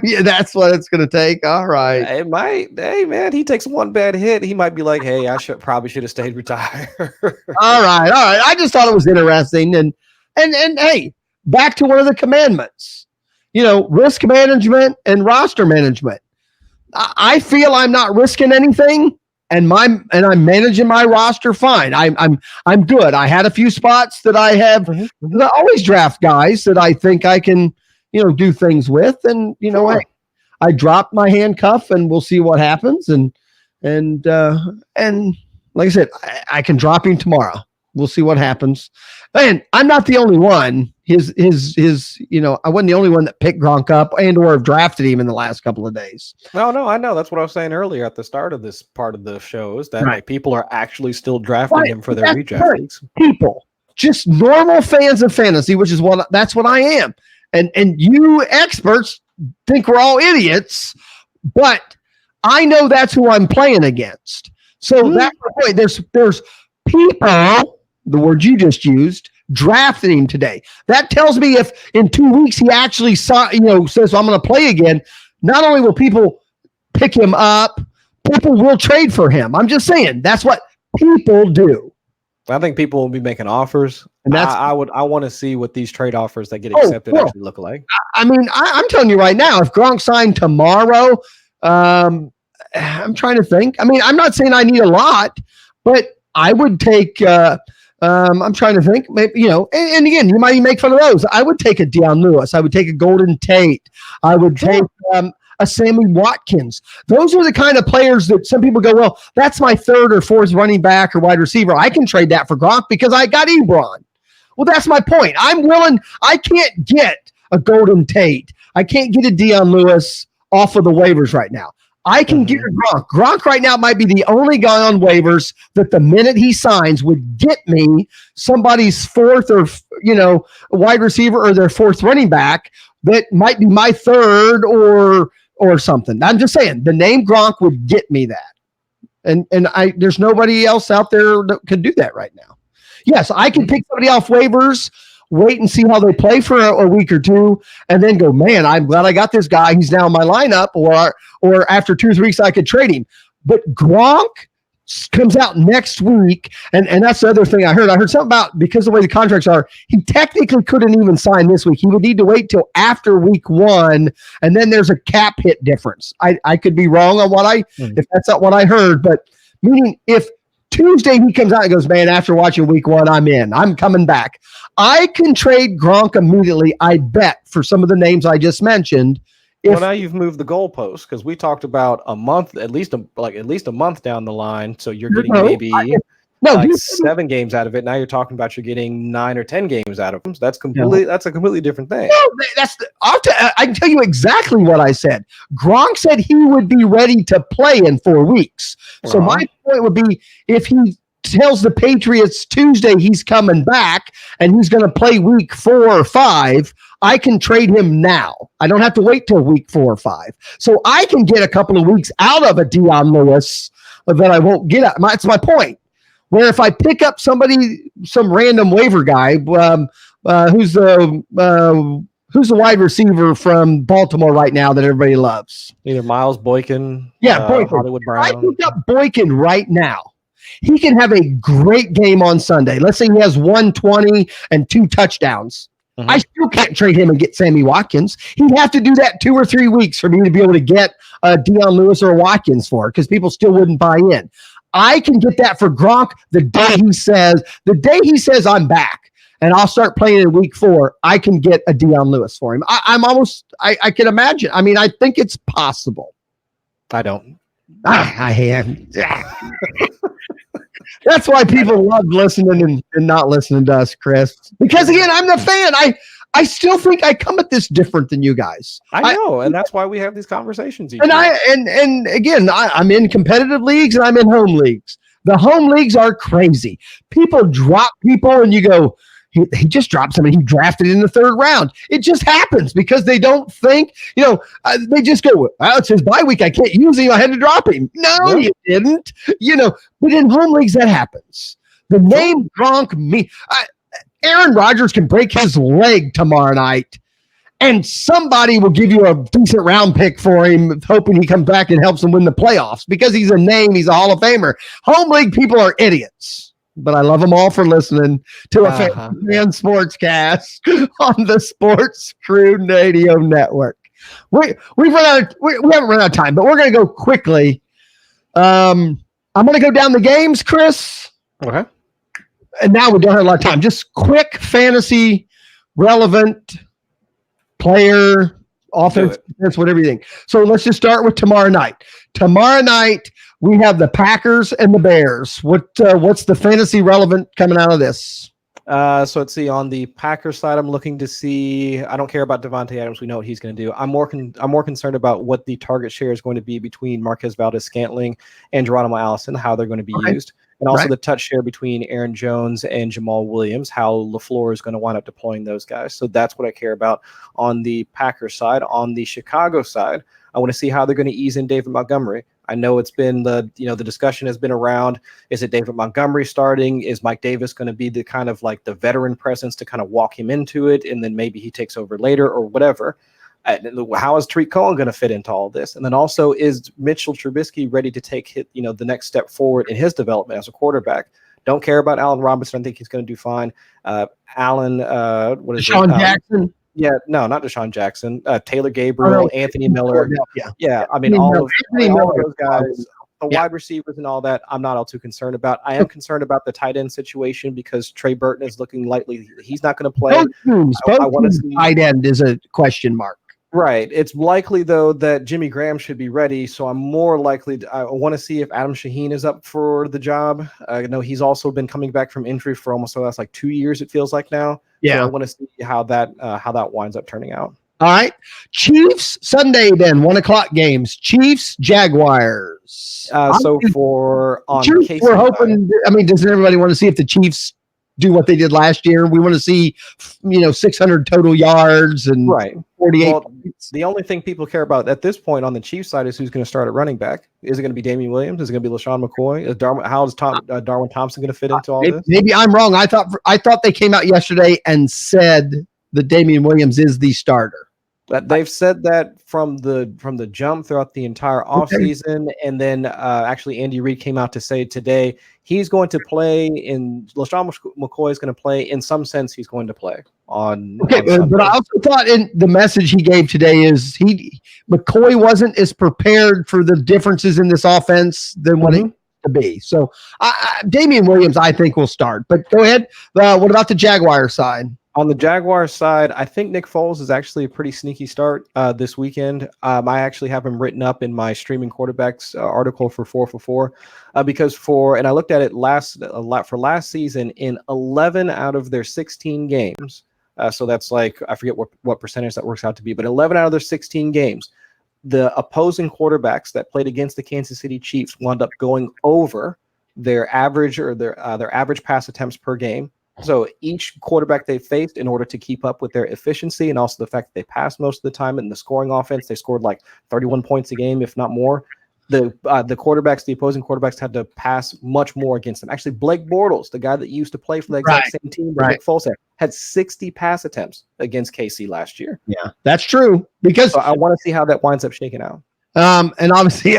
Yeah, that's what it's going to take. All right. It might. Hey, man, he takes one bad hit. He might be like, hey, I probably should have stayed retired. All right. I just thought it was interesting. And hey, back to one of the commandments, risk management and roster management. I feel I'm not risking anything, and I'm managing my roster fine. I'm good. I had a few spots that I have. Mm-hmm. I always draft guys that I think I can, do things with, and sure. I dropped my handcuff, and we'll see what happens. And like I said, I can drop him tomorrow. We'll see what happens. And I'm not the only one. I wasn't the only one that picked Gronk up and or have drafted him in the last couple of days. No, I know. That's what I was saying earlier at the start of this part of the show is that people are actually still drafting him for their redraft leagues. People, just normal fans of fantasy, that's what I am. And you experts think we're all idiots, but I know that's who I'm playing against. So that's the point. There's people, the word you just used, drafted him today. That tells me if in 2 weeks he actually says I'm going to play again, not only will people pick him up, people will trade for him. I'm just saying that's what people do. I think people will be making offers, and I want to see what these trade offers that get accepted actually look like. I mean, I'm telling you right now, if Gronk signed tomorrow, I'm trying to think. I mean, I'm not saying I need a lot, but I would take. I'm trying to think. Maybe and again, you might even make fun of those. I would take a Deion Lewis. I would take a Golden Tate. I would take a Sammy Watkins. Those are the kind of players that some people go, well, that's my third or fourth running back or wide receiver. I can trade that for Gronk because I got Ebron. Well, that's my point. I'm willing. I can't get a Golden Tate. I can't get a Deion Lewis off of the waivers right now. I can get a Gronk. Gronk right now might be the only guy on waivers that the minute he signs would get me somebody's fourth or, wide receiver or their fourth running back that might be my third or something. I'm just saying the name Gronk would get me that. And there's nobody else out there that could do that right now. Yes, I can pick somebody off waivers wait and see how they play for a week or two, and then go, man, I'm glad I got this guy. He's now in my lineup, or after 2 or 3 weeks, I could trade him. But Gronk comes out next week, and that's the other thing I heard. I heard something about, because of the way the contracts are, he technically couldn't even sign this week. He would need to wait till after week 1, and then there's a cap hit difference. I could be wrong on if that's not what I heard, but meaning if Tuesday he comes out and goes, man, after watching week 1, I'm in. I'm coming back. I can trade Gronk immediately, I bet, for some of the names I just mentioned. Well, now you've moved the goalpost, because we talked about a month, at least a month down the line. So you're getting maybe 7 games out of it. Now you're talking about you're getting 9 or 10 games out of them. So that's a completely different thing. No, I can tell you exactly what I said. Gronk said he would be ready to play in 4 weeks. So my point would be, if he tells the Patriots Tuesday he's coming back and he's going to play week 4 or 5, I can trade him now. I don't have to wait till week 4 or 5. So I can get a couple of weeks out of a Dion Lewis that I won't get out. That's my point. Where if I pick up somebody, some random waiver guy, who's the wide receiver from Baltimore right now that everybody loves? Either Miles Boykin, Boykin. Hollywood Brown. I pick up Boykin right now. He can have a great game on Sunday. Let's say he has 120 and 2 touchdowns. Mm-hmm. I still can't trade him and get Sammy Watkins. He'd have to do that 2 or 3 weeks for me to be able to get Dion Lewis or Watkins for, because people still wouldn't buy in. I can get that for Gronk the day he says I'm back and I'll start playing in week 4. I can get a Dion Lewis for him. I can imagine. I mean, I think it's possible. I don't. I am. That's why people love listening and not listening to us, Chris. Because again, I'm the fan. I still think I come at this different than you guys. I know, and that's why we have these conversations. And again, I'm in competitive leagues and I'm in home leagues. The home leagues are crazy. People drop people, and you go, he just dropped somebody he drafted in the 3rd round. It just happens because they don't think, they just go, well, it's his bye week. I can't use him. I had to drop him. No, you didn't. But in home leagues, that happens. The name Gronk, Aaron Rodgers can break his leg tomorrow night, and somebody will give you a decent round pick for him, hoping he comes back and helps him win the playoffs because he's a name. He's a Hall of Famer. Home league people are idiots. But I love them all for listening to a Fantasy Fan Sportscast on the Sportscrew Radio Network. We haven't run out of time, but we're going to go quickly. I'm going to go down the games, Chris. Okay. And now we don't have a lot of time. Just quick fantasy relevant player, offense, defense, whatever you think. So let's just start with tomorrow night. Tomorrow night, we have the Packers and the Bears. What's the fantasy relevant coming out of this? So let's see. On the Packers side, I'm looking to see. I don't care about Devontae Adams. We know what he's going to do. I'm more concerned about what the target share is going to be between Marquez Valdez-Scantling and Geronimo Allison, how they're going to be used, and also the touch share between Aaron Jones and Jamal Williams, how LaFleur is going to wind up deploying those guys. So that's what I care about on the Packers side. On the Chicago side, I want to see how they're going to ease in David Montgomery. I know it's been the discussion has been around. Is it David Montgomery starting? Is Mike Davis going to be the kind of like the veteran presence to kind of walk him into it, and then maybe he takes over later or whatever? How is Tariq Cohen going to fit into all this? And then also, is Mitchell Trubisky ready to take the next step forward in his development as a quarterback? Don't care about Allen Robinson. I think he's going to do fine. Deshaun Jackson. Yeah, no, not Deshaun Jackson. Taylor Gabriel, Anthony Miller. Yeah, I mean, all of those guys, the wide receivers and all that, I'm not all too concerned about. I am concerned about the tight end situation because Trey Burton is looking likely he's not going to play. I want to see tight end is a question mark. Right. It's likely, though, that Jimmy Graham should be ready. So I'm more likely I want to see if Adam Shaheen is up for the job. I know he's also been coming back from injury for almost the last 2 years, it feels like now. Yeah. So I want to see how that winds up turning out. All right. Chiefs Sunday then, 1:00 games. Chiefs, Jaguars. So for on Chiefs, Casey, we're hoping, doesn't everybody want to see if the Chiefs do what they did last year? We want to see, 600 total yards and right. 48 points. The only thing people care about at this point on the Chiefs side is who's going to start at running back. Is it going to be Damian Williams? Is it going to be LaShawn McCoy? How is Darwin Thompson going to fit into all this? Maybe I'm wrong. I thought they came out yesterday and said that Damian Williams is the starter. They've said that from the jump throughout the entire offseason. And then actually Andy Reid came out to say today he's going to play LaShawn McCoy is going to play in some sense. He's going to play on. Okay, but I also thought in the message he gave today is McCoy wasn't as prepared for the differences in this offense than what he to be. So Damian Williams, I think, will start. But go ahead. What about the Jaguar side? On the Jaguars side, I think Nick Foles is actually a pretty sneaky start this weekend. I actually have him written up in my streaming quarterbacks article for 4 for 4 because I looked at it for last season in 11 out of their 16 games. So that's like, I forget what percentage that works out to be, but 11 out of their 16 games, the opposing quarterbacks that played against the Kansas City Chiefs wound up going over their average or their average pass attempts per game. So each quarterback they faced, in order to keep up with their efficiency and also the fact that they passed most of the time in the scoring offense, they scored like 31 points a game, if not more. The opposing quarterbacks had to pass much more against them. Actually, Blake Bortles, the guy that used to play for the exact same team that Nick Foles had 60 pass attempts against KC last year. Yeah, that's true. Because I want to see how that winds up shaking out. And obviously,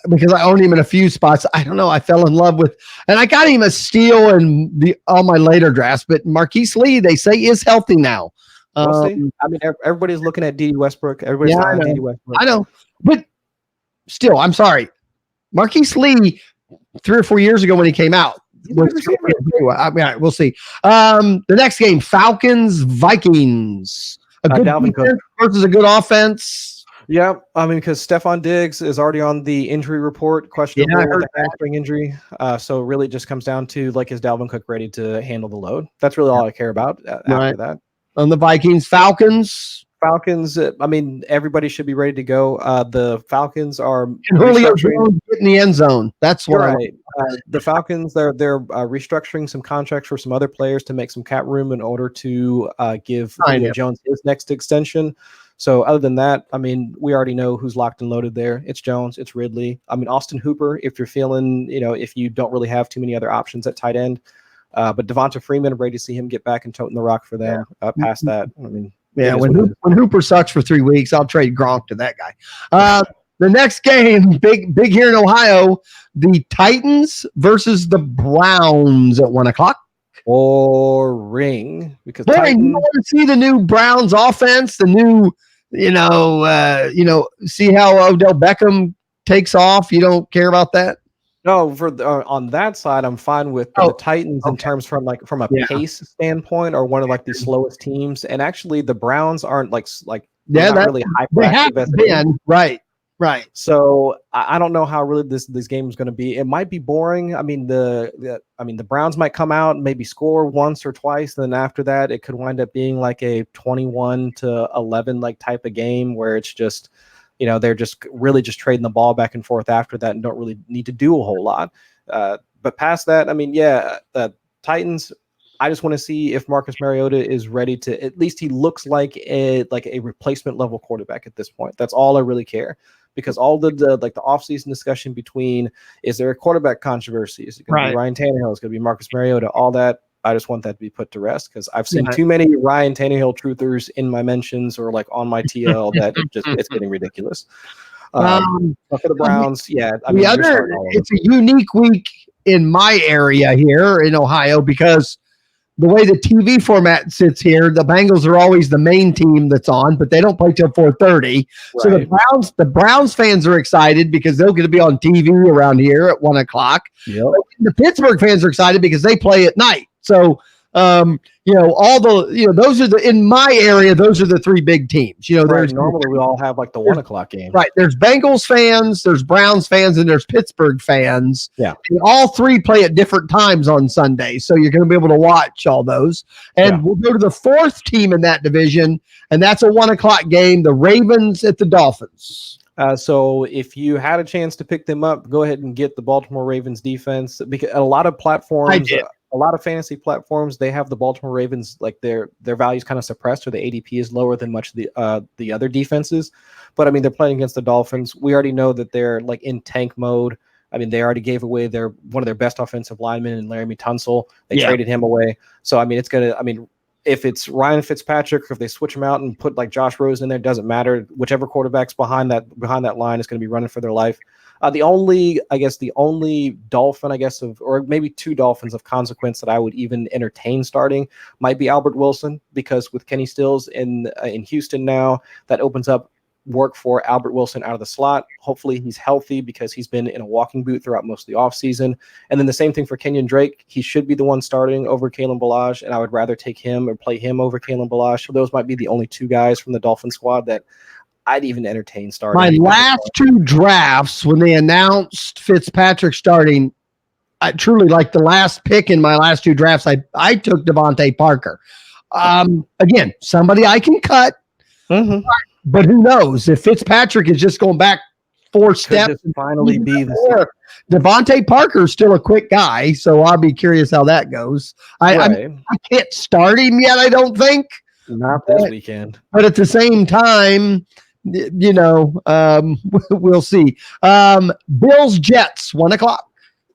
because I own him in a few spots, I don't know. I fell in love with, and I got him a steal in all my later drafts. But Marquise Lee, they say, is healthy now. We'll see. I mean, everybody's looking at D.D. Westbrook. Everybody's talking D.D. Westbrook. I know, but still, I'm sorry. Marquise Lee, 3 or 4 years ago when he came out, we'll see. The next game, Falcons Vikings. A good Dalvin Cook versus a good offense. Yeah, I mean, because Stephon Diggs is already on the injury report, questionable with a hamstring injury. So really just comes down to, like, is Dalvin Cook ready to handle the load? That's really all I care about after that. On the Vikings, Falcons, I mean, everybody should be ready to go. The Falcons are Julio Jones in the end zone. That's right. The Falcons, they're restructuring some contracts for some other players to make some cap room in order to give Julio Jones his next extension. So other than that, I mean, we already know who's locked and loaded there. It's Jones, it's Ridley. I mean, Austin Hooper, if you're feeling, if you don't really have too many other options at tight end. But Devonta Freeman, I'm ready to see him get back and toting the rock for them. Past that, I mean, when Hooper sucks for 3 weeks, I'll trade Gronk to that guy. The next game, big here in Ohio, the Titans versus the Browns at 1:00. Boring, because you want to see the new Browns offense, the new, see how Odell Beckham takes off. You don't care about that? No, on that side, I'm fine with the Titans in terms from a pace standpoint, or one of like the slowest teams. And actually, the Browns aren't not really hyperactive. Right. So I don't know how really this game is going to be. It might be boring. I mean, the Browns might come out and maybe score once or twice. Then after that, it could wind up being like a 21-11 like type of game where it's just, they're just really just trading the ball back and forth after that and don't really need to do a whole lot. But past that, I mean, the Titans, I just want to see if Marcus Mariota is ready to, at least he looks like a replacement level quarterback at this point. That's all I really care. Because all the offseason discussion between, is there a quarterback controversy? Is it going to be Ryan Tannehill? Is it going to be Marcus Mariota? All that, I just want that to be to be put rest, because I've seen too many Ryan Tannehill truthers in my mentions or like on my TL that it's getting ridiculous. But for the Browns, it's a unique week in my area here in Ohio, because the way the TV format sits here, the Bengals are always the main team that's on, but they don't play till 4:30. Right. So the Browns fans are excited because they're going to be on TV around here at 1:00. Yep. The Pittsburgh fans are excited because they play at night. So, those are in my area, those are the 3 big teams. Normally we all have like the 1:00 game. Right. There's Bengals fans, there's Browns fans, and there's Pittsburgh fans. Yeah. And all 3 play at different times on Sunday. So you're going to be able to watch all those. And we'll go to the 4th team in that division, and that's a 1:00 game, the Ravens at the Dolphins. So if you had a chance to pick them up, go ahead and get the Baltimore Ravens defense, because a lot of platforms a lot of fantasy platforms, they have the Baltimore Ravens, like their values kind of suppressed, or the ADP is lower than much of the other defenses. But I mean, they're playing against the Dolphins. We already know that they're like in tank mode. I mean, they already gave away one of their best offensive linemen in Laramie Tunsil. They traded him away. So I mean, if it's Ryan Fitzpatrick, or if they switch him out and put like Josh Rosen in there, doesn't matter. Whichever quarterback's behind that line is going to be running for their life. The only Dolphin, or maybe two Dolphins of consequence that I would even entertain starting might be Albert Wilson, because with Kenny Stills in Houston now, that opens up work for Albert Wilson out of the slot. Hopefully he's healthy, because he's been in a walking boot throughout most of the offseason. And then the same thing for Kenyon Drake. He should be the one starting over Kalen Ballage, and I would rather take him or play him over Kalen Ballage. So those might be the only two guys from the Dolphin squad that I'd even entertain starting. My last two drafts, when they announced Fitzpatrick starting, I truly, like the last pick in my last two drafts, I took Devontae Parker. Again, somebody I can cut. Mm-hmm. But who knows if Fitzpatrick is just going back 4 steps and finally be the Devontae Parker's still a quick guy, so I'll be curious how that goes. I can't start him yet, I don't think. Not this weekend. But at the same time, we'll see. Bills Jets 1:00.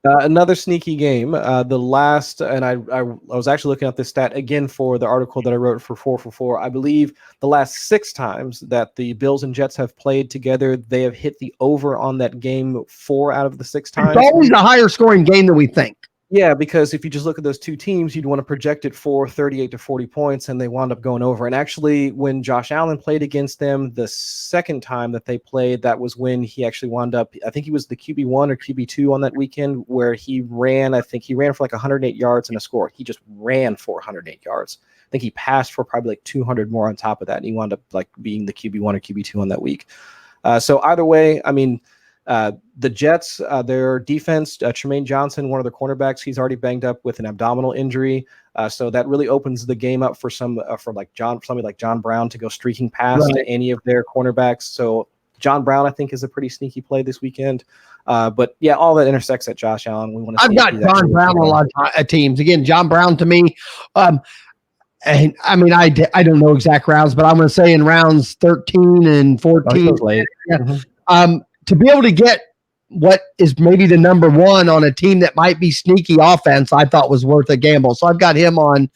Another sneaky game. The last, and I was actually looking at this stat again for the article that I wrote for 4 for 4. I believe the last 6 times that the Bills and Jets have played together, they have hit the over on that game 4 out of the 6 times. It's always a higher scoring game than we think. Yeah, because if you just look at those two teams, you'd want to project it for 38 to 40 points, and they wound up going over. And actually, when Josh Allen played against them the second time that they played, that was when he actually wound up, I think he was the QB1 or QB2 on that weekend, where he ran for like 108 yards and a score. He just ran for 108 yards. I think he passed for probably like 200 more on top of that, and he wound up like being the QB1 or QB2 on that week. So either way, I mean, the Jets, their defense, Tremaine Johnson, one of their cornerbacks, he's already banged up with an abdominal injury. So that really opens the game up for somebody like John Brown to go streaking past any of their cornerbacks. So John Brown, I think, is a pretty sneaky play this weekend. But yeah, all that intersects at Josh Allen. We want to. I've got John Brown on a lot of teams. Again, John Brown to me. And I mean, I don't know exact rounds, but I'm going to say in rounds 13 and 14. Late. Yeah. Mm-hmm. To be able to get what is maybe the number one on a team that might be sneaky offense, I thought was worth a gamble. So I've got him on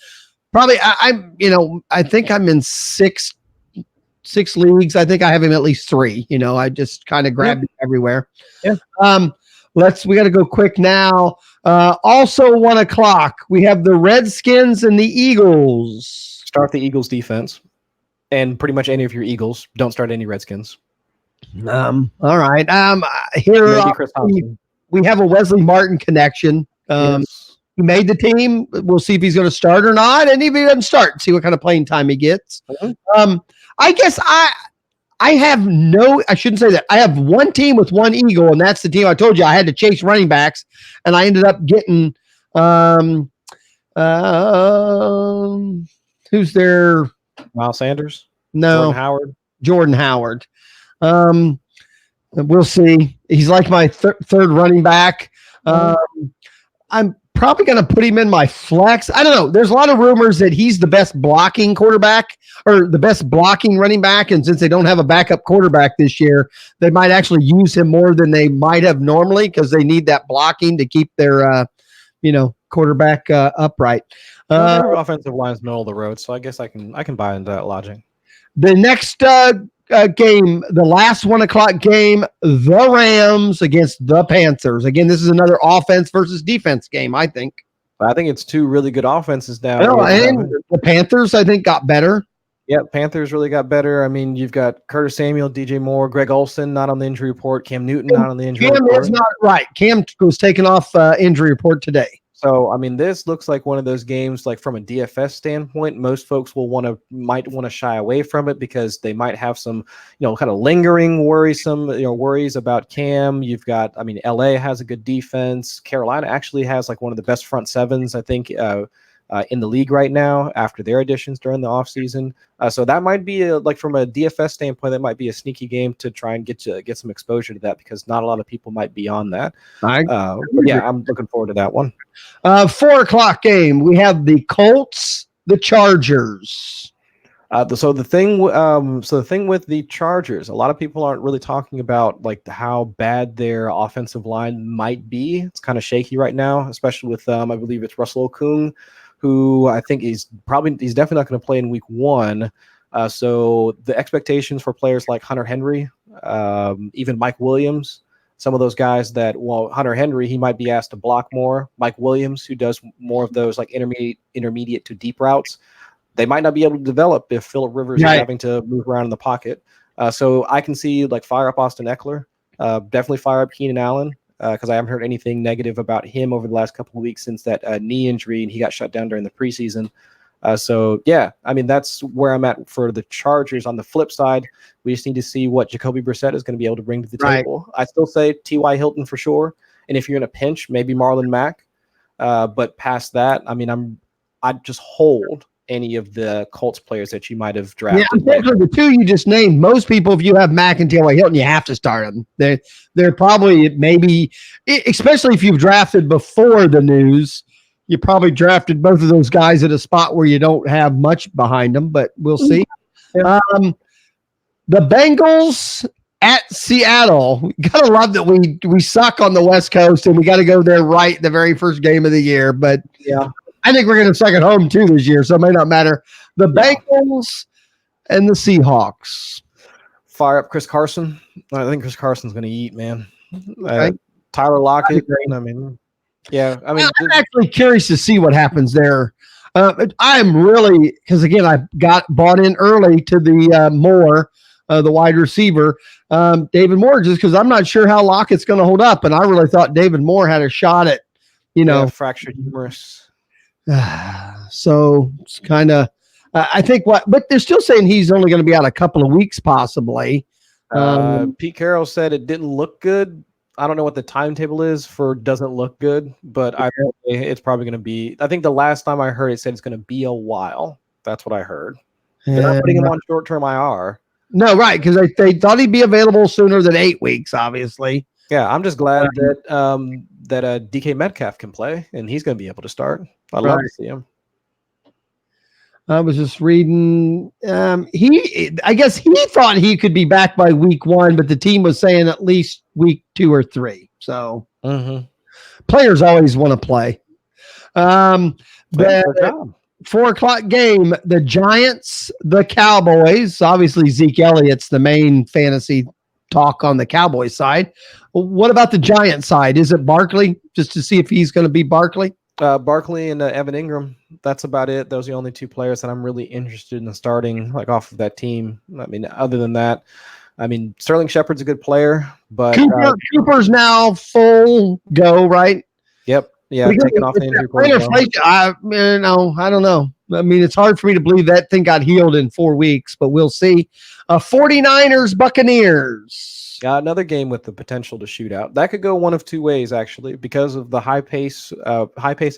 probably. I think I'm in six leagues. I think I have him at least 3. I just kind of grabbed him everywhere. Yeah. We got to go quick now. Also 1:00, we have the Redskins and the Eagles. Start the Eagles defense, and pretty much any of your Eagles. Don't start any Redskins. All right. Here we have a Wesley Martin connection. Yes. He made the team. We'll see if he's going to start or not, and if he doesn't start, see what kind of playing time he gets. Mm-hmm. I guess I shouldn't say that. I have one team with one Eagle, and that's the team I told you I had to chase running backs, and I ended up getting who's there? Miles Sanders? No. Jordan Howard. We'll see. He's like my third running back. I'm probably going to put him in my flex. I don't know. There's a lot of rumors that he's the best blocking quarterback or the best blocking running back. And since they don't have a backup quarterback this year, they might actually use him more than they might have normally because they need that blocking to keep their, quarterback upright. Their offensive line's middle of the road, so I guess I can buy into that logic. The next game, the last 1:00 game, the Rams against the Panthers. Again, this is another offense versus defense game, I think. I think it's two really good offenses now. And the Panthers, I think, got better. Yeah, Panthers really got better. I mean, you've got Curtis Samuel, DJ Moore, Greg Olsen not on the injury report, Cam Newton not on the injury report. Cam is not right. Cam was taken off injury report today. So, I mean, this looks like one of those games, like from a DFS standpoint, most folks might want to shy away from it because they might have some, kind of lingering worries about Cam. You've got, LA has a good defense. Carolina actually has like one of the best front sevens, I think, in the league right now after their additions during the offseason. So that might be like from a DFS standpoint, that might be a sneaky game to try and get some exposure to that, because not a lot of people might be on that. Yeah, I'm looking forward to that one. 4:00 game. We have the Colts, the Chargers. So the thing with the Chargers, a lot of people aren't really talking about like how bad their offensive line might be. It's kind of shaky right now, especially with I believe it's Russell Okung, who I think he's definitely not going to play in week 1. So the expectations for players like Hunter Henry, even Mike Williams, some of those guys that, well, Hunter Henry, he might be asked to block more. Mike Williams, who does more of those like intermediate to deep routes, they might not be able to develop if Phillip Rivers is having to move around in the pocket. So I can see like fire up Austin Eckler, definitely fire up Keenan Allen, because I haven't heard anything negative about him over the last couple of weeks since that knee injury, and he got shut down during the preseason. So yeah, I mean, that's where I'm at for the Chargers. On the flip side, we just need to see what Jacoby Brissett is going to be able to bring to the table. I still say T.Y. Hilton for sure, and if you're in a pinch, maybe Marlon Mack. But past that, I mean, I'd just hold any of the Colts players that you might have drafted. Yeah, unfortunately, the two you just named, most people, if you have Mack and T.Y. Hilton, you have to start them. They're probably, maybe, especially if you've drafted before the news, you probably drafted both of those guys at a spot where you don't have much behind them, but we'll see. Yeah. The Bengals at Seattle. Gotta love that we suck on the West Coast and we got to go there right the very first game of the year, but yeah. I think we're going to suck at home too this year, so it may not matter. The Bengals and the Seahawks. Fire up Chris Carson. I think Chris Carson's going to eat, man. Tyler Lockett. I mean, yeah. I mean, I'm actually curious to see what happens there. I'm really, because again, I got bought in early to the Moore, the wide receiver, David Moore, just because I'm not sure how Lockett's going to hold up, and I really thought David Moore had a shot at, fractured humerus. So it's kind of, I think but they're still saying he's only going to be out a couple of weeks, possibly. Pete Carroll said it didn't look good. I don't know what the timetable is for doesn't look good, but it's probably going to be, I think the last time I heard it said it's going to be a while. That's what I heard. They're not putting him on short-term IR. No, right, because they thought he'd be available sooner than 8 weeks, obviously. Yeah, I'm just glad that DK Metcalf can play, and he's going to be able to start. I'd love to see him. I was just reading. I guess he thought he could be back by week 1, but the team was saying at least week 2 or 3. So players always want to play. The 4:00 game, the Giants, the Cowboys. Obviously, Zeke Elliott's the main fantasy talk on the Cowboys side. What about the Giant side? Is it Barkley? Just to see if he's going to be Barkley? Barkley and Evan Ingram. That's about it. Those are the only 2 players that I'm really interested in starting, like off of that team. I mean, other than that, I mean, Sterling Shepard's a good player, but Cooper's now full go, right? Yep. Yeah, taking off the injury report. I don't know. I mean, it's hard for me to believe that thing got healed in 4 weeks, but we'll see. 49ers, Buccaneers. Another game with the potential to shoot out. That could go one of 2 ways, actually, because of the high pace of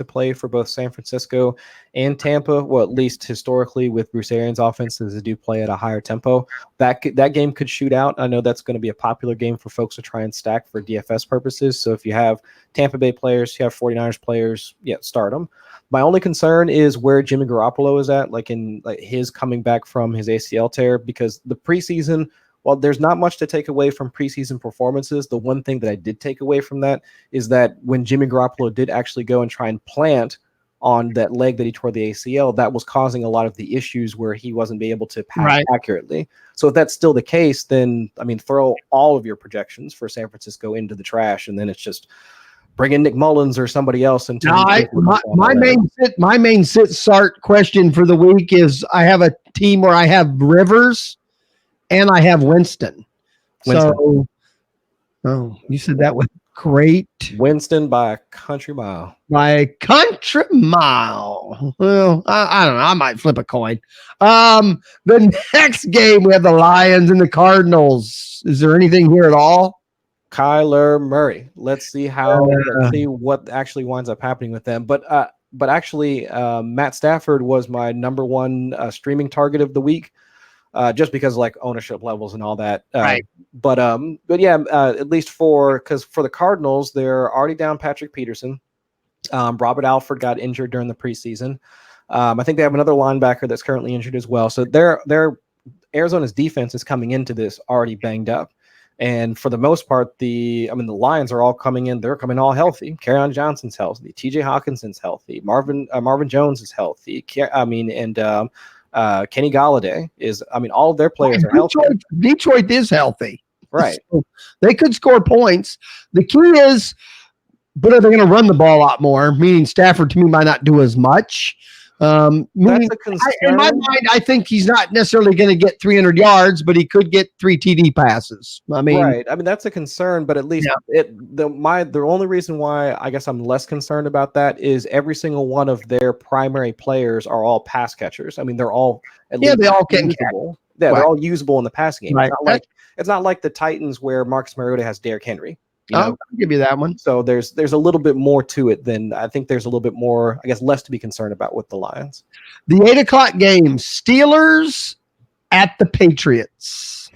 play for both San Francisco and Tampa. Well, at least historically with Bruce Arians' offenses, they do play at a higher tempo. That game could shoot out. I know that's going to be a popular game for folks to try and stack for DFS purposes. So if you have Tampa Bay players, you have 49ers players, start them. My only concern is where Jimmy Garoppolo is at, like his coming back from his ACL tear, because the preseason, while there's not much to take away from preseason performances, the one thing that I did take away from that is that when Jimmy Garoppolo did actually go and try and plant on that leg that he tore the ACL, that was causing a lot of the issues where he wasn't being able to pass accurately. So if that's still the case, then, I mean, throw all of your projections for San Francisco into the trash, and then it's just bring in Nick Mullins or somebody else. My main sit start question for the week is I have a team where I have Rivers and I have Winston. So, you said that was great. Winston by a country mile. By a country mile. Well, I don't know. I might flip a coin. The next game, we have the Lions and the Cardinals. Is there anything here at all? Kyler Murray. Let's see what actually winds up happening with them. But but actually, Matt Stafford was my number one streaming target of the week, just because like ownership levels and all that. Right. But yeah, at least because for the Cardinals, they're already down Patrick Peterson. Robert Alford got injured during the preseason. I think they have another linebacker that's currently injured as well. So their Arizona's defense is coming into this already banged up. And for the most part, the Lions are all coming in. They're coming all healthy. Kerryon Johnson's healthy. TJ Hawkinson's healthy. Marvin Jones is healthy. And Kenny Galladay is. All of their players are healthy. Detroit is healthy, right? So they could score points. The key is, but are they going to run the ball a lot more? Meaning Stafford to me might not do as much. That's a concern. In my mind, I think he's not necessarily going to get 300 yards, but he could get 3 TD passes. Right. That's a concern, but at least the only reason why I guess I'm less concerned about that is every single one of their primary players are all pass catchers. They're all they all can usable. Yeah, right. They're all usable in the passing game. Right. It's not like the Titans where Marcus Mariota has Derrick Henry. I'll give you that one. So there's a little bit more to it than I think there's a little bit more, I guess, less to be concerned about with the Lions. The 8:00 game, Steelers at the Patriots.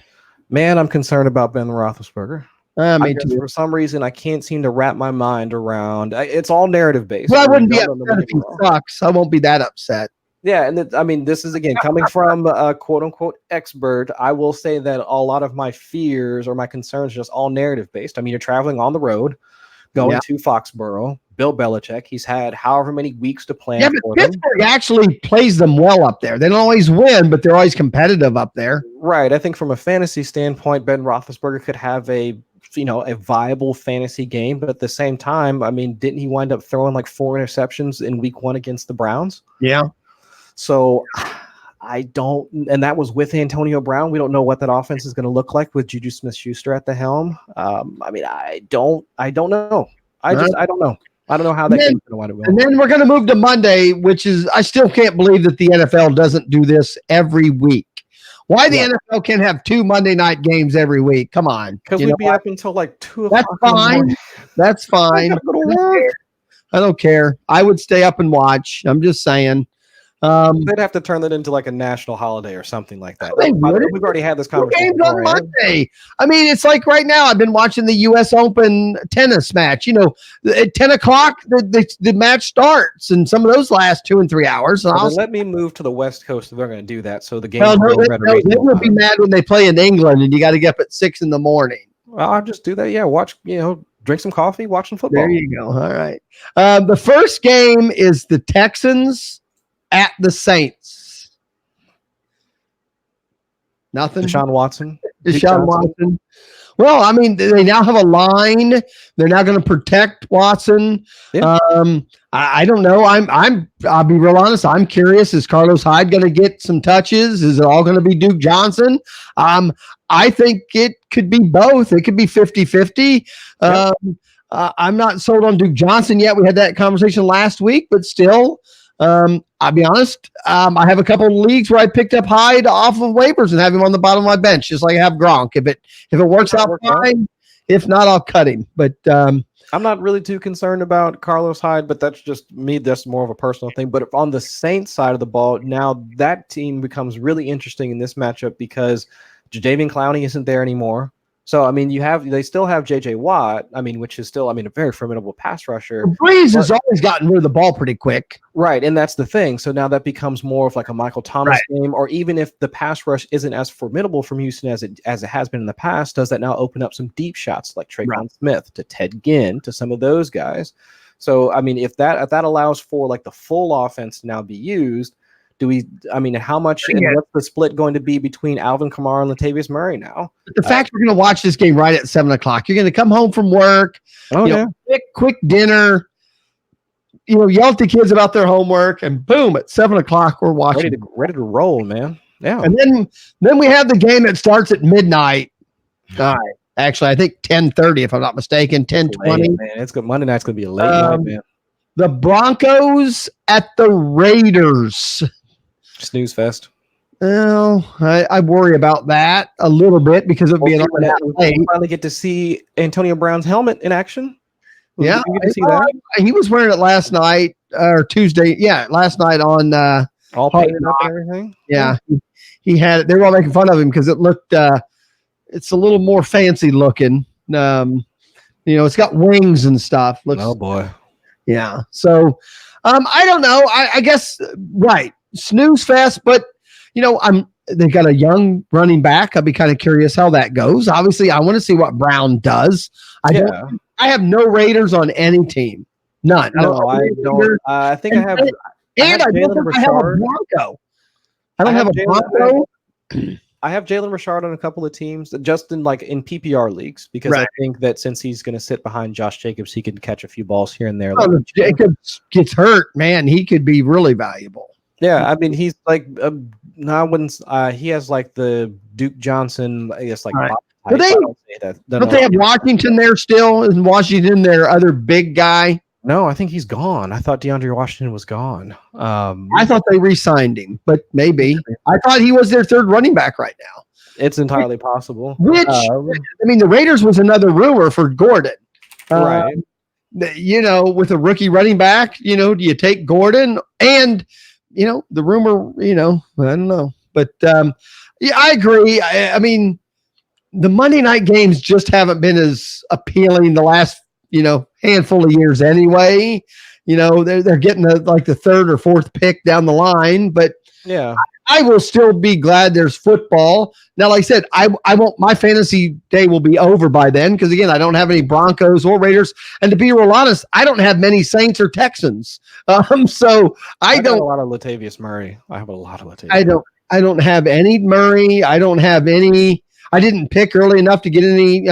Man, I'm concerned about Ben Roethlisberger. Me too. For some reason, I can't seem to wrap my mind around. It's all narrative based. Well, I wouldn't be upset if he sucks. I won't be that upset. Yeah, and this is again coming from a quote unquote expert. I will say that a lot of my fears or my concerns are just all narrative based. You're traveling on the road, going to Foxborough. Bill Belichick, he's had however many weeks to plan. Yeah, but Pittsburgh actually plays them well up there. They don't always win, but they're always competitive up there. Right. I think from a fantasy standpoint, Ben Roethlisberger could have a viable fantasy game, but at the same time, didn't he wind up throwing like 4 interceptions in week 1 against the Browns? Yeah. So I don't, and that was with Antonio Brown. We don't know what that offense is going to look like with Juju Smith-Schuster at the helm. I don't know. I don't know. I don't know how that game's going to wind up going. And then we're going to move to Monday, which is, I still can't believe that the NFL doesn't do this every week. Why the NFL can't have 2 Monday night games every week? Come on. Because we'd be up until like 2 o'clock. That's fine. That's fine. I don't care. I would stay up and watch. I'm just saying. They'd have to turn that into like a national holiday or something like that. We've already had this conversation. Games on Monday. It's like right now I've been watching the U.S. Open tennis match. At 10 o'clock the match starts, and some of those last 2 and 3 hours. And let me move to the West Coast if they're going to do that. So the game. They will be mad when they play in England, and you got to get up at 6 in the morning. Well, I'll just do that. Yeah, watch. Drink some coffee, watch some football. There you go. All right. The first game is the Texans at the Saints. Nothing. Deshaun Watson. Well, they now have a line. They're now going to protect Watson. Yeah. I don't know. I'll be real honest. I'm curious. Is Carlos Hyde going to get some touches? Is it all going to be Duke Johnson? I think it could be both. It could be 50-50. Yeah. I'm not sold on Duke Johnson yet. We had that conversation last week, but still, I'll be honest. I have a couple of leagues where I picked up Hyde off of waivers and have him on the bottom of my bench, just like I have Gronk. If it works out fine, if not, I'll cut him. But I'm not really too concerned about Carlos Hyde, but that's just me. That's more of a personal thing. But on the Saints side of the ball, now that team becomes really interesting in this matchup because Jadeveon Clowney isn't there anymore. So, they still have J.J. Watt, which is still, a very formidable pass rusher. Breeze has always gotten rid of the ball pretty quick. Right, and that's the thing. So now that becomes more of like a Michael Thomas game, or even if the pass rush isn't as formidable from Houston as it has been in the past, does that now open up some deep shots like Traquan Smith to Ted Ginn, to some of those guys? So, if that allows for like the full offense to now be used, how much and what's the split going to be between Alvin Kamara and Latavius Murray now? The fact we're going to watch this game right at 7 o'clock, you're going to come home from work, quick dinner, yell at the kids about their homework, and boom, at 7 o'clock we're watching. Ready to roll, man. Yeah. And then we have the game that starts at midnight. All right. Actually, I think 10:30, if I'm not mistaken, 10:20. Man, it's good. Monday night's going to be a late night, man. The Broncos at the Raiders. Snooze fest. Well, I worry about that a little bit because of being late. Finally get to see Antonio Brown's helmet in action. Yeah, you get to see that? He was wearing it last night. or Tuesday. Yeah, last night on all Hard painted up Knock. and everything. Yeah, he had it. They were all making fun of him because it looked. It's a little more fancy looking. It's got wings and stuff. Looks. Oh boy. Yeah. So, I don't know. I guess right. Snooze fest, but they've got a young running back. I'll be kind of curious how that goes. Obviously, I want to see what Brown does. I have no Raiders on any team. None. No, I don't. I think I have. And I don't think I have a Bronco. I don't have a Bronco. I have Jalen Richard on a couple of teams, just in PPR leagues, because I think that since he's going to sit behind Josh Jacobs, he can catch a few balls here and there. If Jacobs gets hurt, man, he could be really valuable. Yeah, I mean, he's like he has like the Duke Johnson, I guess, like. Right. Don't they have Washington there still? Isn't Washington their other big guy? No, I think he's gone. I thought DeAndre Washington was gone. I thought they re-signed him, but maybe. I thought he was their third running back right now. It's entirely possible. Which, the Raiders was another rumor for Gordon. Right. With a rookie running back, do you take Gordon? And, the rumor, I don't know. But, I agree. I mean, the Monday night games just haven't been as appealing the last handful of years anyway. They're getting the third or fourth pick down the line, but yeah, I will still be glad there's football. Now, like I said, I won't, my fantasy day will be over by then, because again, I don't have any Broncos or Raiders, and to be real honest, I don't have many Saints or Texans. So I don't have a lot of Latavius Murray. I have a lot of Latavius. I don't have any Murray. I don't have any. I didn't pick early enough to get any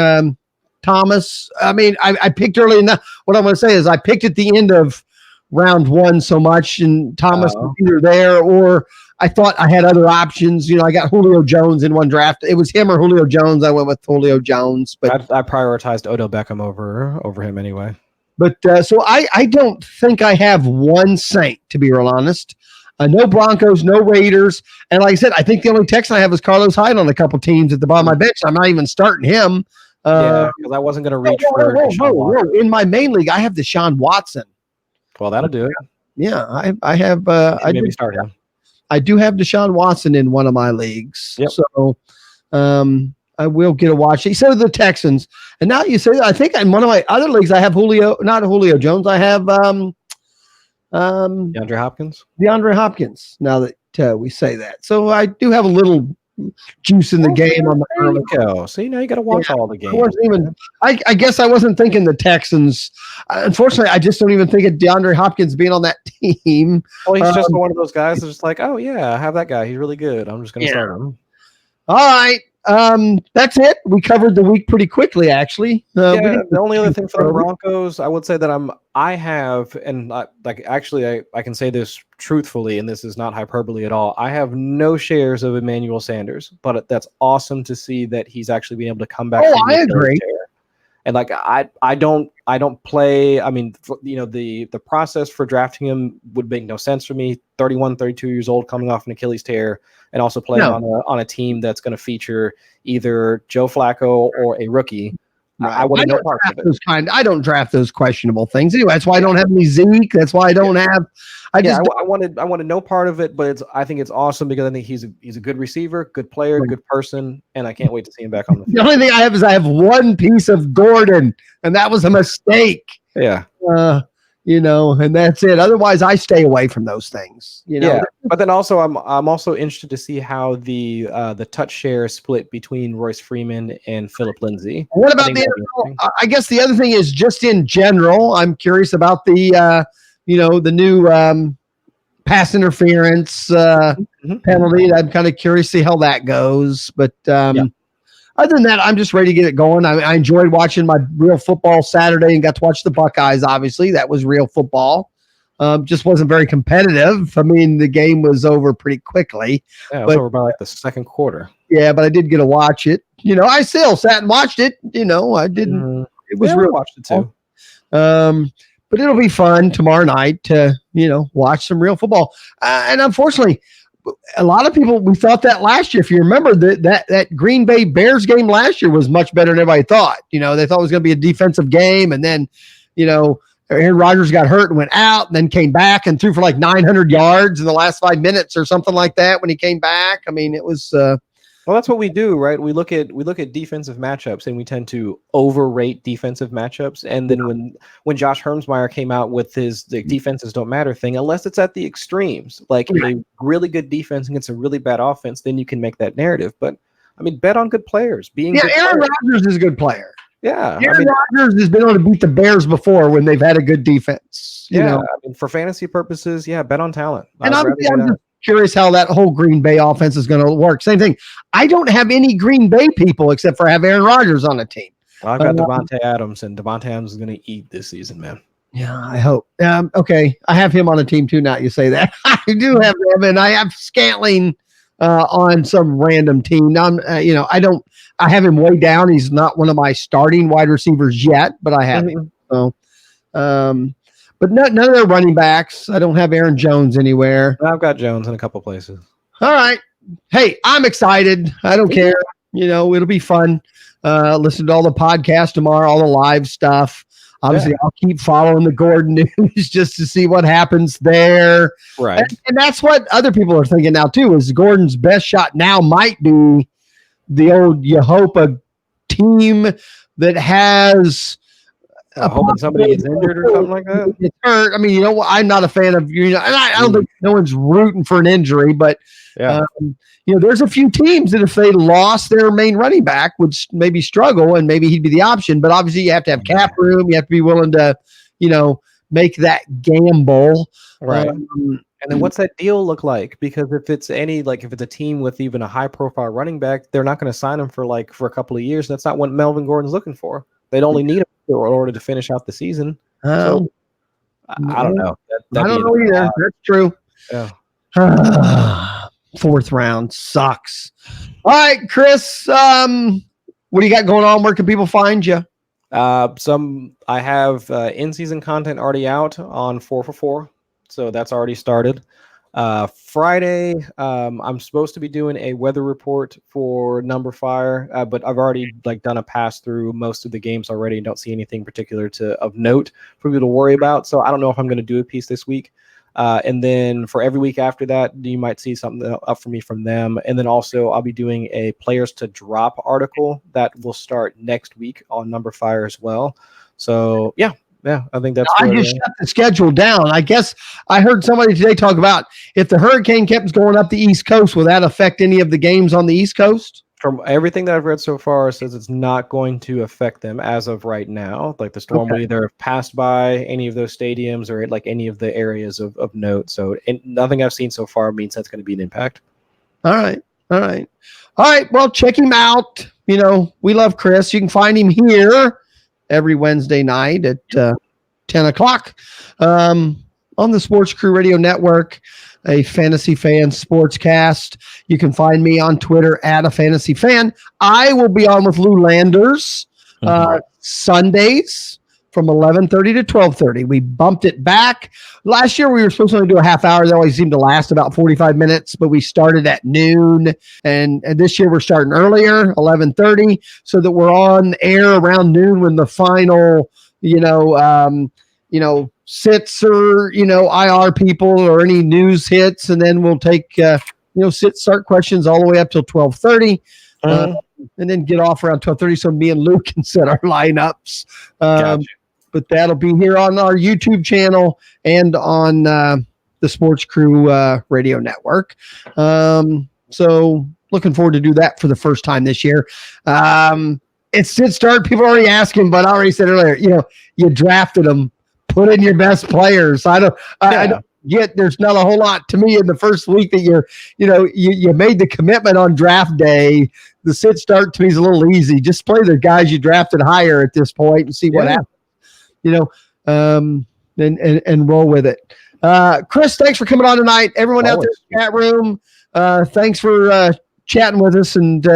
Thomas. I mean, I picked early enough. What I'm going to say is I picked at the end of round one so much, and Thomas was either there or I thought I had other options. I got Julio Jones in one draft. It was him or Julio Jones. I went with Julio Jones, but I prioritized Odell Beckham over him anyway. But so I don't think I have one Saint, to be real honest. No Broncos, no Raiders. And like I said, I think the only Texan I have is Carlos Hyde on a couple teams at the bottom of my bench. I'm not even starting him. Because I wasn't going to reach for in my main league, I have Deshaun Watson. Well, that'll do it. Yeah, I have. Maybe start him. I do have Deshaun Watson in one of my leagues. Yep. So I will get a watch. He said the Texans. And now you say that, I think in one of my other leagues, I have not Julio Jones. I have DeAndre Hopkins. DeAndre Hopkins. Now that we say that. So I do have a little juice in the game on the early go. So you got to watch all the games. I guess I wasn't thinking the Texans. Unfortunately, I just don't even think of DeAndre Hopkins being on that team. Well, he's just one of those guys that's just like, oh yeah, I have that guy. He's really good. I'm just going to start him. All right. That's it. We covered the week pretty quickly, actually. The only other thing for the Broncos, I would say that I can say this truthfully, and this is not hyperbole at all. I have no shares of Emmanuel Sanders, but that's awesome to see that he's actually being able to come back. Oh, I agree. And I don't play. I mean, the process for drafting him would make no sense for me. 31, 32 years old, coming off an Achilles tear, and also playing on a team that's going to feature either Joe Flacco or a rookie. I want to know parts of it. I don't draft those questionable things anyway. That's why I don't have any Zeke. That's why I don't have. I wanted no part of it, but I think it's awesome because I think he's a good receiver, good player, good person, and I can't wait to see him back on the field. The only thing I have is I have one piece of Gordon, and that was a mistake. Yeah. And that's it. Otherwise, I stay away from those things. Yeah, but then also I'm also interested to see how the touch share split between Royce Freeman and Phillip Lindsay. What about the NFL? I guess the other thing is just in general, I'm curious about the the new pass interference penalty. I'm kind of curious to see how that goes. But other than that, I'm just ready to get it going. I enjoyed watching my real football Saturday and got to watch the Buckeyes. Obviously, that was real football. Just wasn't very competitive. I mean, the game was over pretty quickly. Yeah, it was over by the second quarter. Yeah, but I did get to watch it. I still sat and watched it. I didn't. It was real. I watched it too. But it'll be fun tomorrow night to watch some real football. And unfortunately, a lot of people, we thought that last year. If you remember that Green Bay Bears game last year was much better than everybody thought. They thought it was going to be a defensive game, and then Aaron Rodgers got hurt and went out, and then came back and threw for like 900 yards in the last 5 minutes or something like that when he came back. I mean, it was. Well, that's what we do, right? We look at defensive matchups, and we tend to overrate defensive matchups. And then when Josh Hermsmeyer came out with his the defenses don't matter thing, unless it's at the extremes, like a really good defense against a really bad offense, then you can make that narrative. But I mean, bet on good players. Aaron Rodgers is a good player. Yeah, Aaron Rodgers has been able to beat the Bears before when they've had a good defense. You know? I mean, for fantasy purposes, bet on talent. And I'm just curious how that whole Green Bay offense is going to work. Same thing. I don't have any Green Bay people except for I have Aaron Rodgers on the team. I've got Devontae Adams, and Devontae Adams is going to eat this season, man. Yeah, I hope. Okay, I have him on the team too. Now you say that, I do have him, and I have Scantling on some random team. Now, I have him way down. He's not one of my starting wide receivers yet, but I have him. So, but none of their running backs. I don't have Aaron Jones anywhere. I've got Jones in a couple places. All right. Hey, I'm excited. I don't care. It'll be fun. Listen to all the podcasts tomorrow, all the live stuff. Obviously, I'll keep following the Gordon news just to see what happens there. Right. And that's what other people are thinking now, too, is Gordon's best shot now might be the old you hope a team that has hoping somebody is injured or something like that. It's hurt. I mean, I'm not a fan of and I don't think no one's rooting for an injury, but there's a few teams that if they lost their main running back would maybe struggle, and maybe he'd be the option. But obviously, you have to have cap room. You have to be willing to, make that gamble. Right. And then what's that deal look like? Because if it's a team with even a high profile running back, they're not going to sign him for a couple of years. That's not what Melvin Gordon's looking for. They'd only need him in order to finish out the season. So, I don't know. I don't know either. That's true. Yeah. Fourth round sucks. All right, Chris. What do you got going on? Where can people find you? I have in-season content already out on 4for4, so that's already started. Friday, I'm supposed to be doing a weather report for Number Fire, but I've already done a pass through most of the games already and don't see anything particular of note for people to worry about. So I don't know if I'm going to do a piece this week. And then for every week after that, you might see something up for me from them. And then also I'll be doing a players to drop article that will start next week on Number Fire as well. So yeah, I think that's. I just shut the schedule down. I guess I heard somebody today talk about if the hurricane kept going up the East Coast, will that affect any of the games on the East Coast? From everything that I've read so far, it says it's not going to affect them as of right now. The storm will either have passed by any of those stadiums or any of the areas of note. So nothing I've seen so far means that's going to be an impact. All right. Well, check him out. We love Chris. You can find him here every Wednesday night at 10 o'clock on the Sportscrew Radio Network, a Fantasy Fan Sportscast. You can find me on Twitter at a Fantasy Fan. I will be on with Lou Landers Sundays from 11:30 to 12:30. We bumped it back. Last year we were supposed to only do a half hour. That always seemed to last about 45 minutes, but we started at noon. And this year we're starting earlier, 11:30, so that we're on air around noon when the final, sits or, IR people or any news hits. And then we'll take, start questions all the way up till 12:30. And then get off around 12:30 so me and Luke can set our lineups. Gotcha. But that'll be here on our YouTube channel and on the Sportscrew Radio Network. So looking forward to do that for the first time this year. It's did start. People are already asking, but I already said earlier, you drafted them. Put in your best players. I don't get. There's not a whole lot to me in the first week that you made the commitment on draft day. The sit start to me is a little easy. Just play the guys you drafted higher at this point and see what happens. And roll with it. Chris, thanks for coming on tonight. Everyone out there in the chat room, thanks for chatting with us and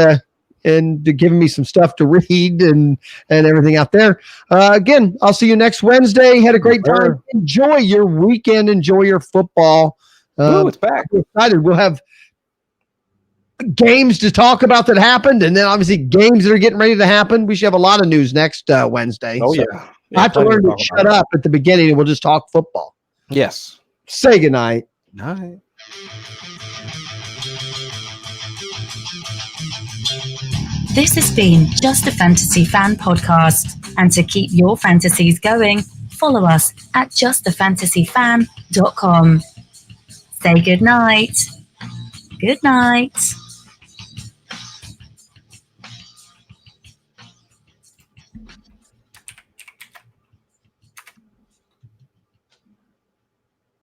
giving me some stuff to read and everything out there. Again, I'll see you next Wednesday. Had a great time. Enjoy your weekend. Enjoy your football. It's back. We're excited. We'll have games to talk about that happened, and then obviously games that are getting ready to happen. We should have a lot of news next Wednesday. Oh, so, yeah. I have to learn to shut up at the beginning and we'll just talk football. Yes. Say goodnight. Night. This has been Just a Fantasy Fan Podcast. And to keep your fantasies going, follow us at justafantasyfan.com. Say goodnight. Good night.